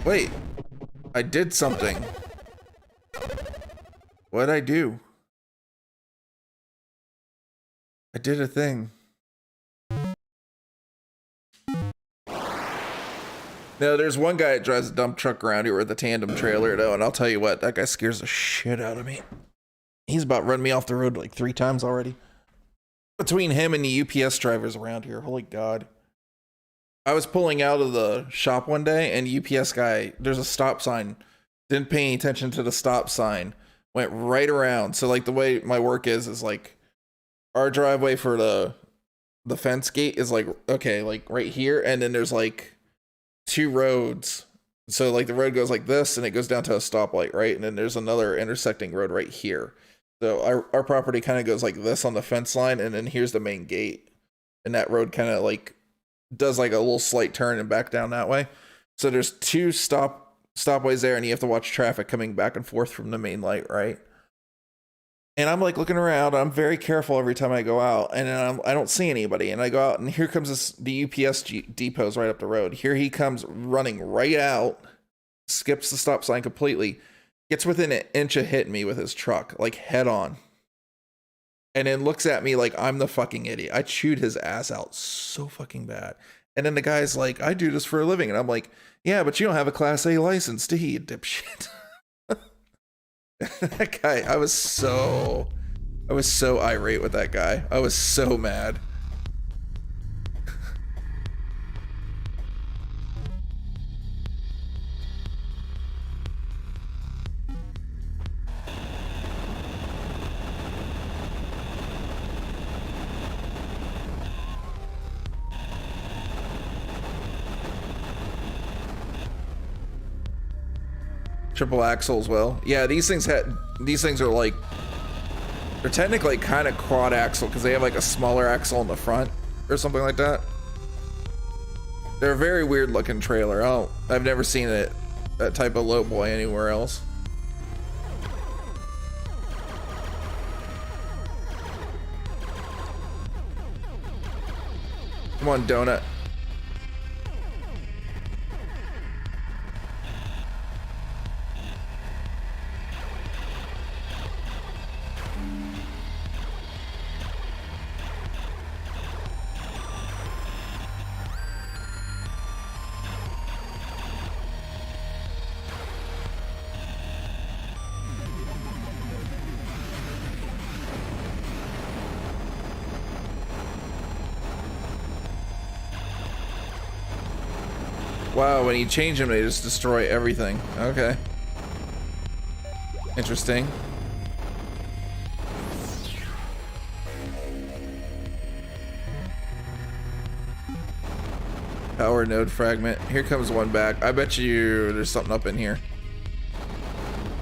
Wait, I did something. What'd I do? I did a thing. No, there's one guy that drives a dump truck around here with a tandem trailer though, and I'll tell you what, that guy scares the shit out of me. He's about run me off the road like 3 times already. Between him and the UPS drivers around here, holy God. I was pulling out of the shop one day and the UPS guy, there's a stop sign, didn't pay any attention to the stop sign, went right around. So like the way my work is like, our driveway for the fence gate is like, okay, like right here, and then there's like 2 roads. So like the road goes like this and it goes down to a stoplight, right? And then there's another intersecting road right here. So our property kind of goes like this on the fence line, and then here's the main gate. And that road kind of like does like a little slight turn and back down that way. So there's 2 stopways there, and you have to watch traffic coming back and forth from the main light, right? And I'm like looking around. I'm very careful every time I go out, and then I don't see anybody. And I go out, and here comes the UPS depot's right up the road. Here he comes running right out, skips the stop sign completely, gets within an inch of hitting me with his truck, like head on. And then looks at me like I'm the fucking idiot. I chewed his ass out so fucking bad. And then the guy's like, I do this for a living. And I'm like, yeah, but you don't have a Class A license, do you dipshit? That guy, I was so irate with that guy. I was so mad. Triple axle as well. Yeah, these things are like, they're technically kind of quad axle because they have like a smaller axle in the front or something like that. They're a very weird looking trailer. I've never seen that type of low boy anywhere else. Come on, donut. Wow, when you change them, they just destroy everything. Okay. Interesting. Power node fragment. Here comes one back. I bet you there's something up in here.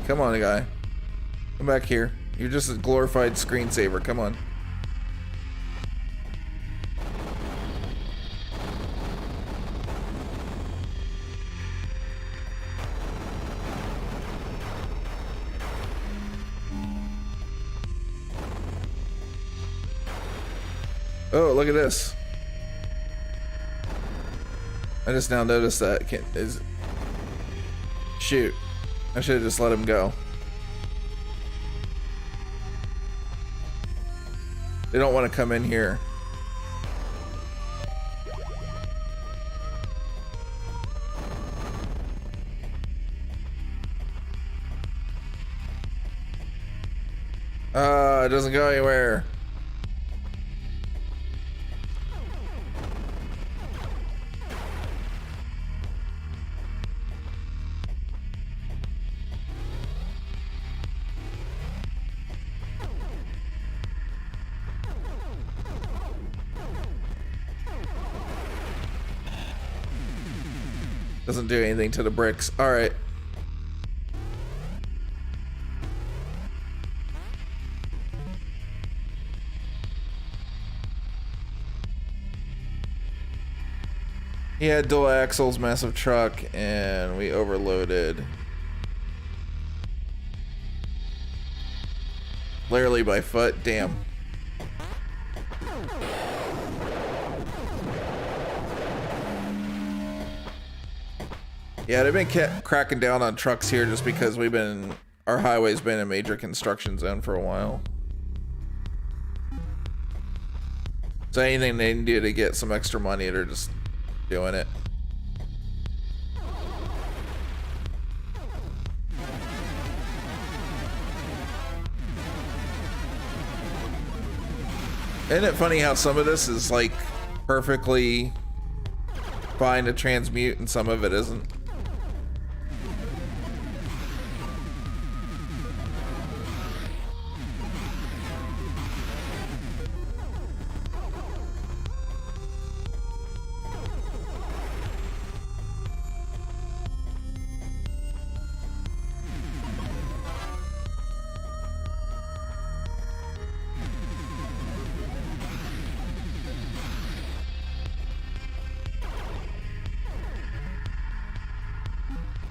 Come on, guy. Come back here. You're just a glorified screensaver. Come on. Oh, look at this. I just now noticed that. Shoot. I should have just let him go. They don't want to come in here. It doesn't go anywhere. Doesn't do anything to the bricks. All right. He had dual axles, massive truck, and we overloaded. Literally by foot. Damn. Yeah, they've been cracking down on trucks here just because our highway's been a major construction zone for a while. So anything they can do to get some extra money, they're just doing it. Isn't it funny how some of this is like perfectly fine to transmute and some of it isn't?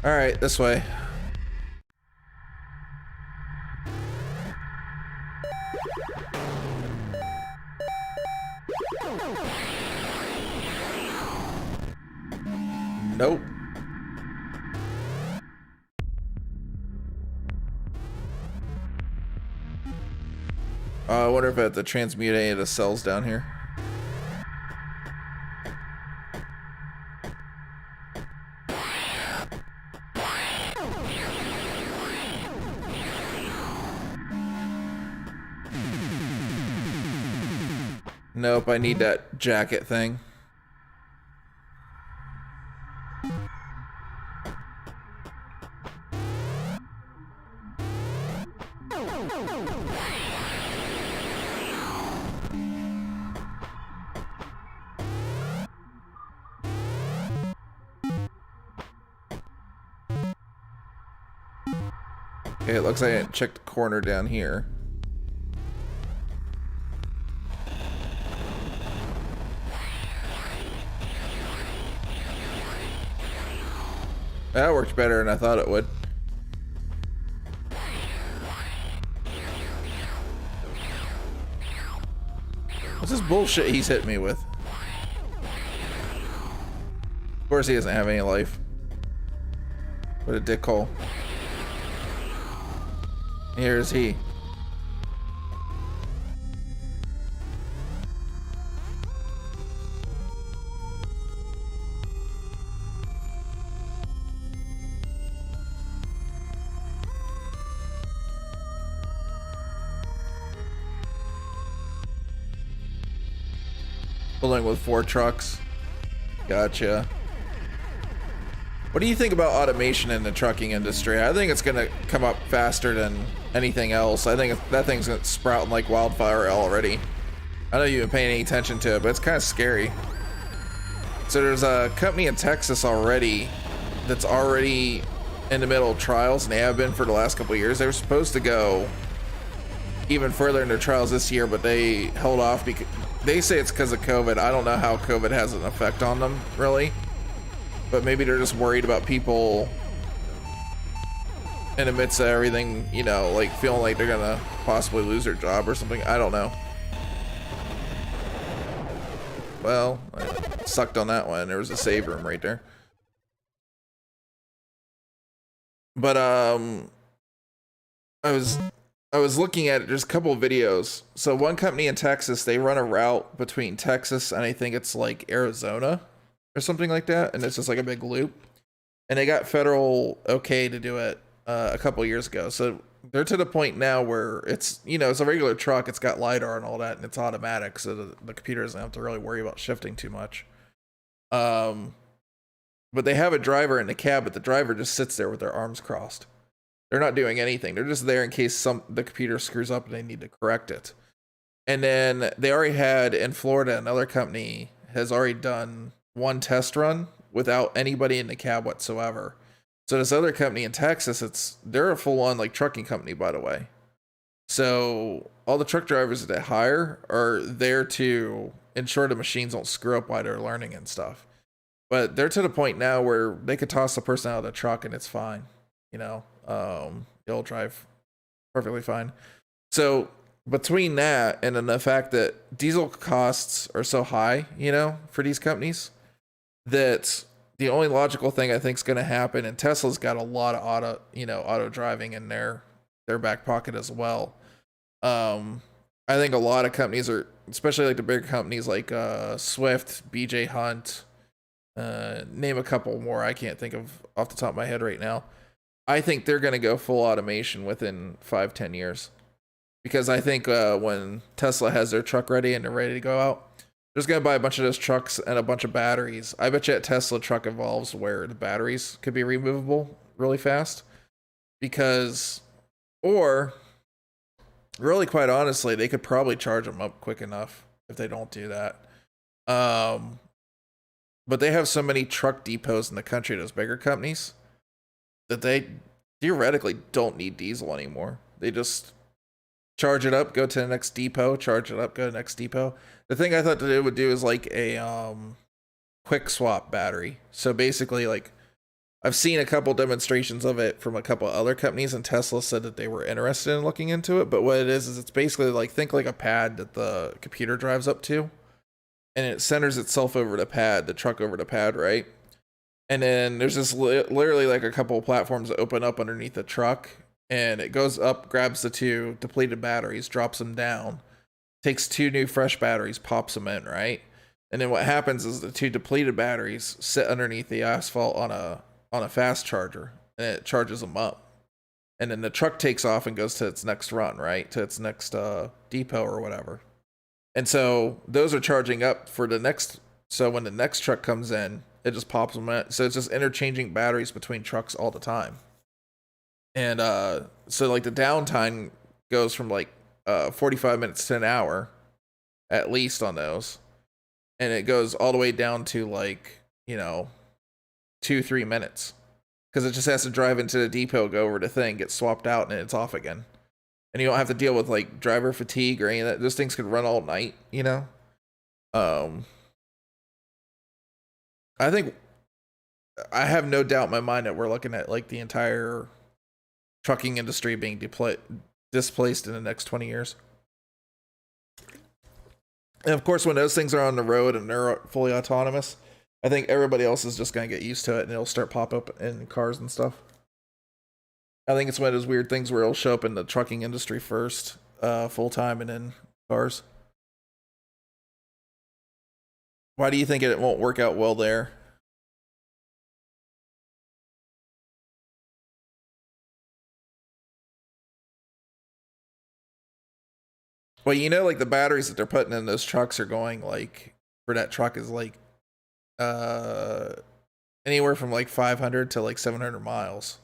All right, this way. Nope. I wonder if I have to transmute any of the cells down here. Nope, I need that jacket thing. Okay, it looks like I didn't check the corner down here. That worked better than I thought it would. What's this bullshit he's hitting me with? Of course he doesn't have any life. What a dickhole. Here's he. Pulling with 4 trucks. Gotcha. What do you think about automation in the trucking industry? I think it's gonna come up faster than anything else. I think that thing's gonna sprout like wildfire already. I know you haven't paid any attention to it, but it's kind of scary. So there's a company in Texas already that's already in the middle of trials, and they have been for the last couple of years. They were supposed to go even further in their trials this year, but they held off because they say it's because of COVID. I don't know how COVID has an effect on them, really. But maybe they're just worried about people in the midst of everything, you know, like feeling like they're gonna possibly lose their job or something. I don't know. Well, I sucked on that one. There was a save room right there. But I was looking at it. There's a couple of videos. So one company in Texas, they run a route between Texas and I think it's like Arizona or something like that, and it's just like a big loop. And they got federal okay to do it a couple years ago. So they're to the point now where it's, you know, it's a regular truck. It's got LiDAR and all that, and it's automatic, so the computer doesn't have to really worry about shifting too much. But they have a driver in the cab, but the driver just sits there with their arms crossed. They're not doing anything. They're just there in case the computer screws up and they need to correct it. And then they already had in Florida, another company has already done one test run without anybody in the cab whatsoever. So this other company in Texas, they're a full-on like trucking company, by the way. So all the truck drivers that they hire are there to ensure the machines don't screw up while they're learning and stuff. But they're to the point now where they could toss the person out of the truck and it's fine. You know, it'll drive perfectly fine. So between that and then the fact that diesel costs are so high, you know, for these companies, that the only logical thing I think is going to happen, and Tesla's got a lot of auto driving in their back pocket as well. I think a lot of companies are, especially like the bigger companies like Swift, BJ Hunt, name a couple more I can't think of off the top of my head right now. I think they're going to go full automation within 5-10 years. Because I think when Tesla has their truck ready and they're ready to go out, they're just going to buy a bunch of those trucks and a bunch of batteries. I bet you a Tesla truck evolves where the batteries could be removable really fast. Because, or, really quite honestly, they could probably charge them up quick enough if they don't do that. But they have so many truck depots in the country, those bigger companies, that they theoretically don't need diesel anymore. They just charge it up, go to the next depot, charge it up, go to the next depot. The thing I thought that it would do is like a quick swap battery. So basically, like, I've seen a couple demonstrations of it from a couple other companies, and Tesla said that they were interested in looking into it. But what it is it's basically like, think like a pad that the computer drives up to, and it centers itself over the pad, the truck over the pad, right? And then there's this literally like a couple of platforms that open up underneath the truck, and it goes up, grabs the 2 depleted batteries, drops them down, takes 2 new fresh batteries, pops them in, right? And then what happens is the 2 depleted batteries sit underneath the asphalt on a fast charger, and it charges them up. And then the truck takes off and goes to its next run, right? To its next depot or whatever. And so those are charging up for the next, so when the next truck comes in, it just pops them in. So it's just interchanging batteries between trucks all the time. And so like the downtime goes from like 45 minutes to an hour at least on those, and it goes all the way down to like, you know, 2-3 minutes. because it just has to drive into the depot, go over to thing, get swapped out, and it's off again. And you don't have to deal with like driver fatigue or any of that. Those things could run all night, you know. I think I have no doubt in my mind that we're looking at like the entire trucking industry being displaced in the next 20 years. And of course, when those things are on the road and they're fully autonomous, I think everybody else is just going to get used to it and it'll start pop up in cars and stuff. I think it's one of those weird things where it'll show up in the trucking industry first, full time, and then cars. Why do you think it won't work out well there? Well, you know, like the batteries that they're putting in those trucks are going like for that truck is like anywhere from like 500 to like 700 miles,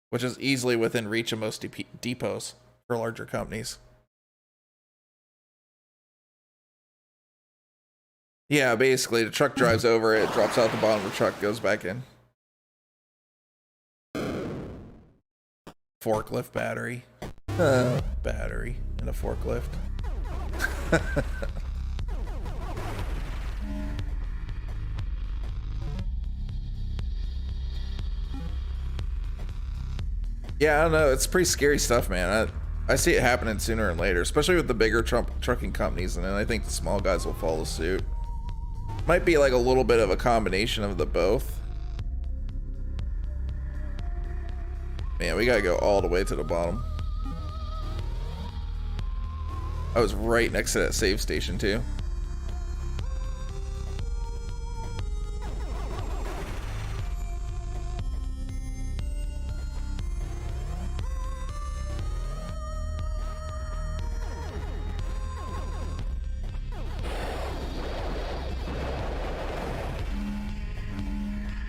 which is easily within reach of most depots for larger companies. Yeah, basically the truck drives over it, drops out the bottom of the truck, goes back in. Forklift battery. Battery in a forklift. Yeah, I don't know. It's pretty scary stuff, man. I see it happening sooner or later, especially with the bigger trucking companies, and then I think the small guys will follow suit. Might be like a little bit of a combination of the both. Man, we gotta go all the way to the bottom. I was right next to that save station too.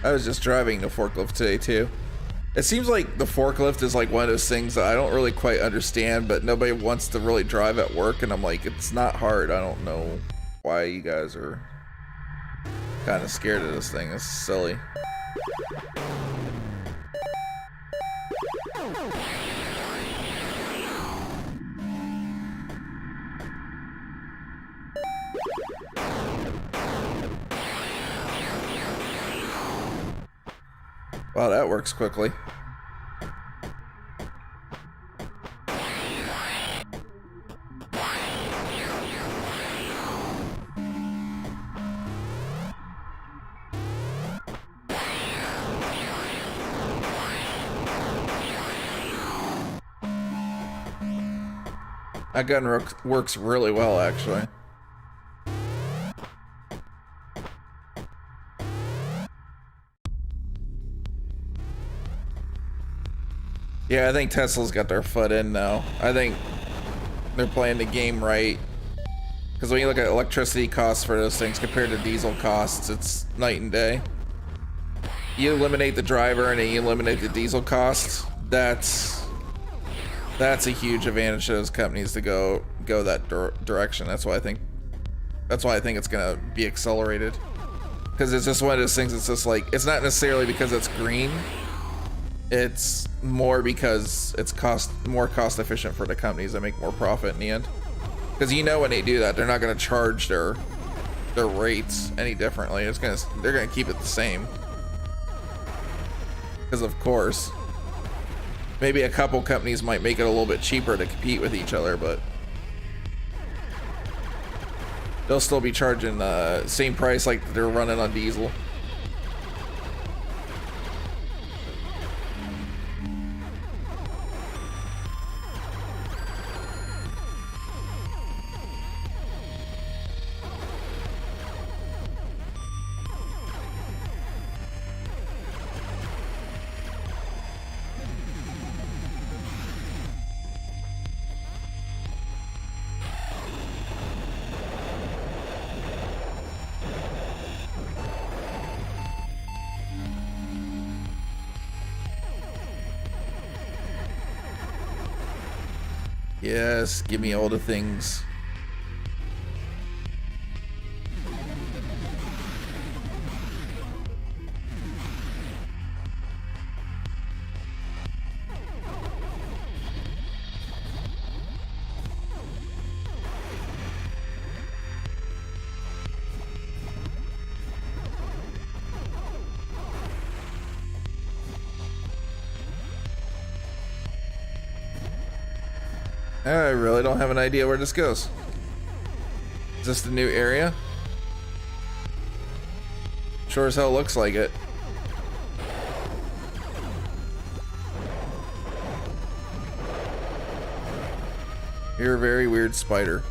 I was just driving the forklift today too. It seems like the forklift is like one of those things that I don't really quite understand, but nobody wants to really drive at work, and I'm like, it's not hard. I don't know why you guys are kind of scared of this thing. It's silly. Wow, that works quickly. That gun works really well, actually. Yeah, I think Tesla's got their foot in now. I think they're playing the game right. Because when you look at electricity costs for those things compared to diesel costs, it's night and day. You eliminate the driver and then you eliminate the diesel costs. That's a huge advantage to those companies to go that direction. That's why I think it's gonna be accelerated. Because it's just one of those things. It's just like, it's not necessarily because it's green. It's more because it's more cost efficient for the companies that make more profit in the end. Because you know when they do that, they're not going to charge their rates any differently. They're gonna keep it the same. Because of course, maybe a couple companies might make it a little bit cheaper to compete with each other, but they'll still be charging the same price like they're running on diesel. Yes, give me all the things. I really don't have an idea where this goes. Is this the new area? Sure as hell looks like it. You're a very weird spider.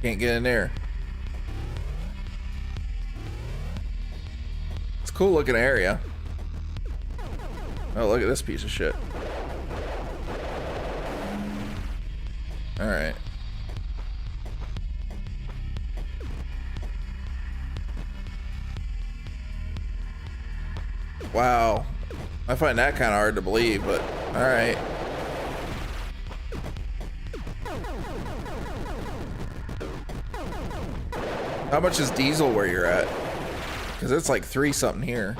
Can't get in there. It's a cool looking area. Oh, look at this piece of shit. Alright. Wow. I find that kind of hard to believe, but alright. How much is diesel where you're at? Because it's like 3 something here.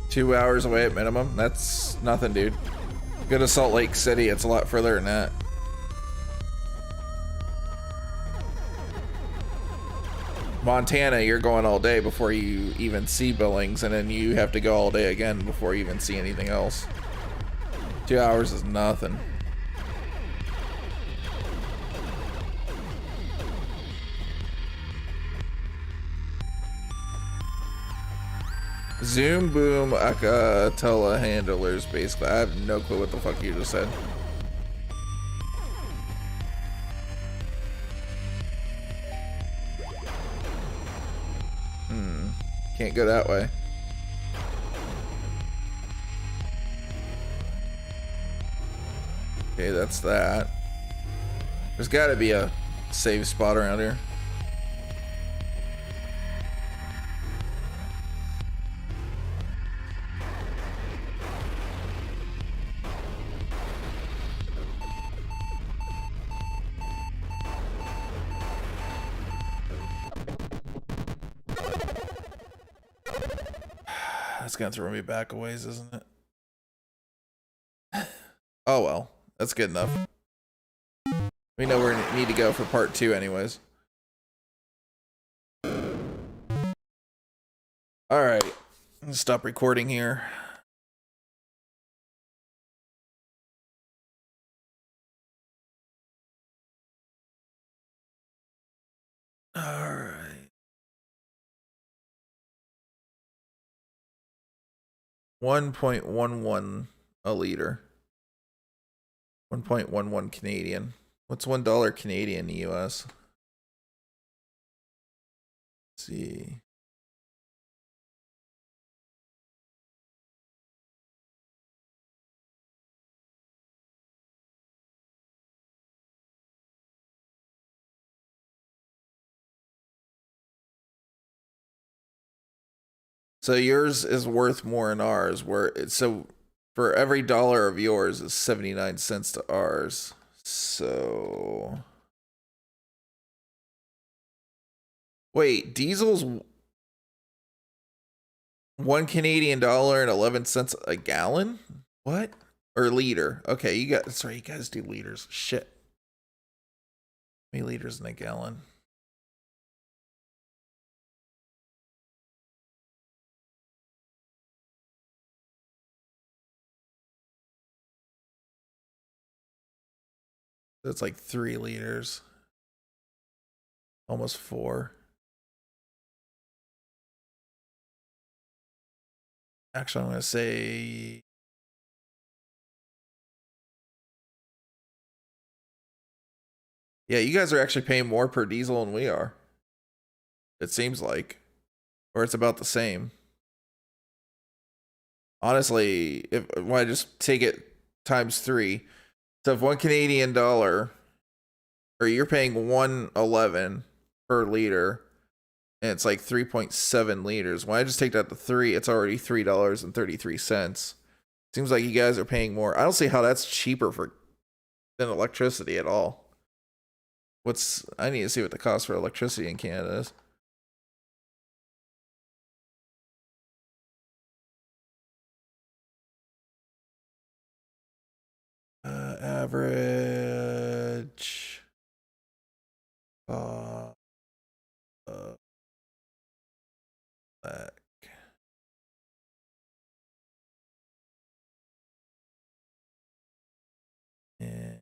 Two hours away at minimum? That's nothing, dude. Go to Salt Lake City, it's a lot further than that. Montana, you're going all day before you even see Billings, and then you have to go all day again before you even see anything else. 2 hours is nothing. Zoom boom aka telehandlers, basically. I have no clue what the fuck you just said. Can't go that way. Okay, that's that. There's gotta be a save spot around here. That's gonna throw me back a ways, isn't it? Oh well, that's good enough. We know where we need to go for part 2 anyways. Alright, stop recording here. Alright. 1.11 a liter. 1.11 Canadian. What's $1 Canadian in the US? Let's see. So yours is worth more than ours. So for every dollar of yours is 79 cents to ours. So wait, diesel's $1 Canadian and 11 cents a gallon? What? Or liter? Okay, you guys do liters. Shit. How many liters in a gallon? That's like 3 liters. Almost 4. Actually, I'm going to say... Yeah, you guys are actually paying more per diesel than we are. It seems like. Or it's about the same. Honestly, if I just take it times 3. So if $1 Canadian, or you're paying $1.11 per liter, and it's like 3.7 liters. When I just take that to 3, it's already $3.33. Seems like you guys are paying more. I don't see how that's cheaper than electricity at all. I need to see what the cost for electricity in Canada is. Average. Back. And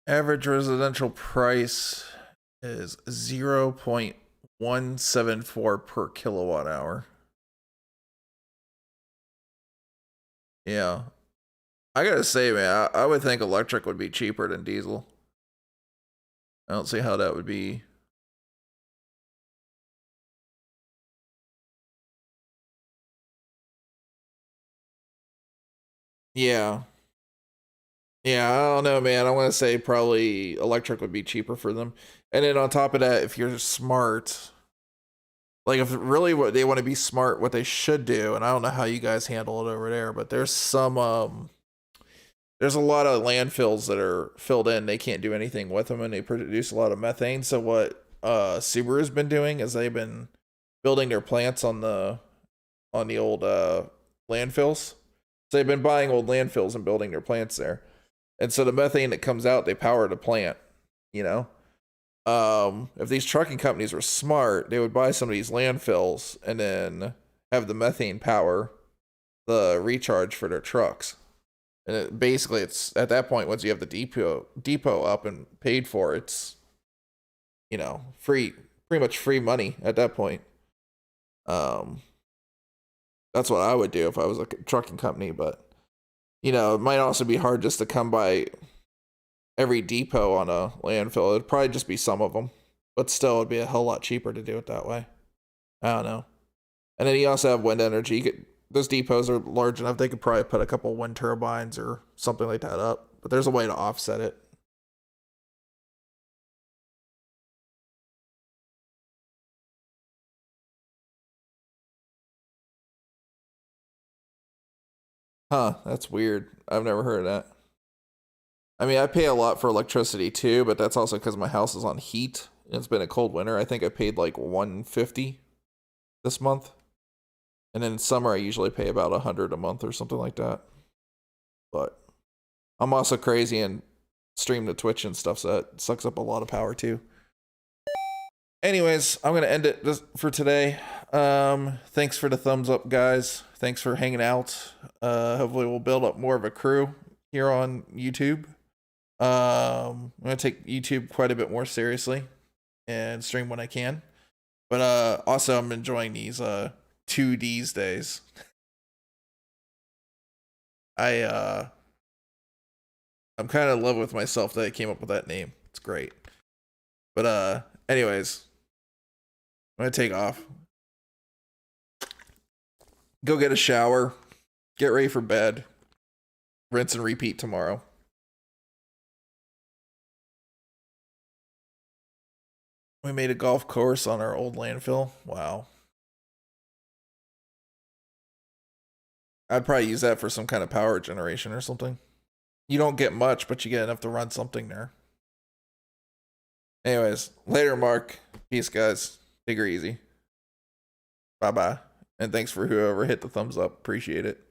average residential price is 0.174 per kilowatt hour. Yeah. I gotta say, man, I would think electric would be cheaper than diesel. I don't see how that would be. Yeah. Yeah, I don't know, man. I want to say probably electric would be cheaper for them. And then on top of that, if you're smart, like if really what they want to be smart, what they should do, and I don't know how you guys handle it over there, but there's there's a lot of landfills that are filled in. They can't do anything with them, and they produce a lot of methane. So what Subaru's been doing is they've been building their plants on the old landfills. So they've been buying old landfills and building their plants there. And so the methane that comes out, they power the plant, you know? If these trucking companies were smart, they would buy some of these landfills and then have the methane power the recharge for their trucks. And basically, it's at that point, once you have the depot up and paid for, it's, you know, pretty much free money at that point. That's what I would do if I was a trucking company, but you know, it might also be hard just to come by every depot on a landfill. It'd probably just be some of them, but still, it'd be a hell lot cheaper to do it that way. I don't know. And then you also have wind energy. Those depots are large enough, they could probably put a couple wind turbines or something like that up, but there's a way to offset it. Huh, that's weird. I've never heard of that. I mean, I pay a lot for electricity too, but that's also because my house is on heat. It's been a cold winter. I think I paid like $150 this month. And then in summer, I usually pay about $100 a month or something like that. But I'm also crazy and stream to Twitch and stuff, so that sucks up a lot of power too. Anyways, I'm gonna end it for today. Thanks for the thumbs up, guys. Thanks for hanging out. Hopefully we'll build up more of a crew here on YouTube. I'm gonna take YouTube quite a bit more seriously and stream when I can. But also I'm enjoying these 2Desdays. I'm kind of in love with myself that I came up with that name. It's great. But anyways, I'm gonna take off. Go get a shower. Get ready for bed. Rinse and repeat tomorrow. We made a golf course on our old landfill. Wow. I'd probably use that for some kind of power generation or something. You don't get much, but you get enough to run something there. Anyways, later, Mark. Peace, guys. Take her easy. Bye-bye. And thanks for whoever hit the thumbs up. Appreciate it.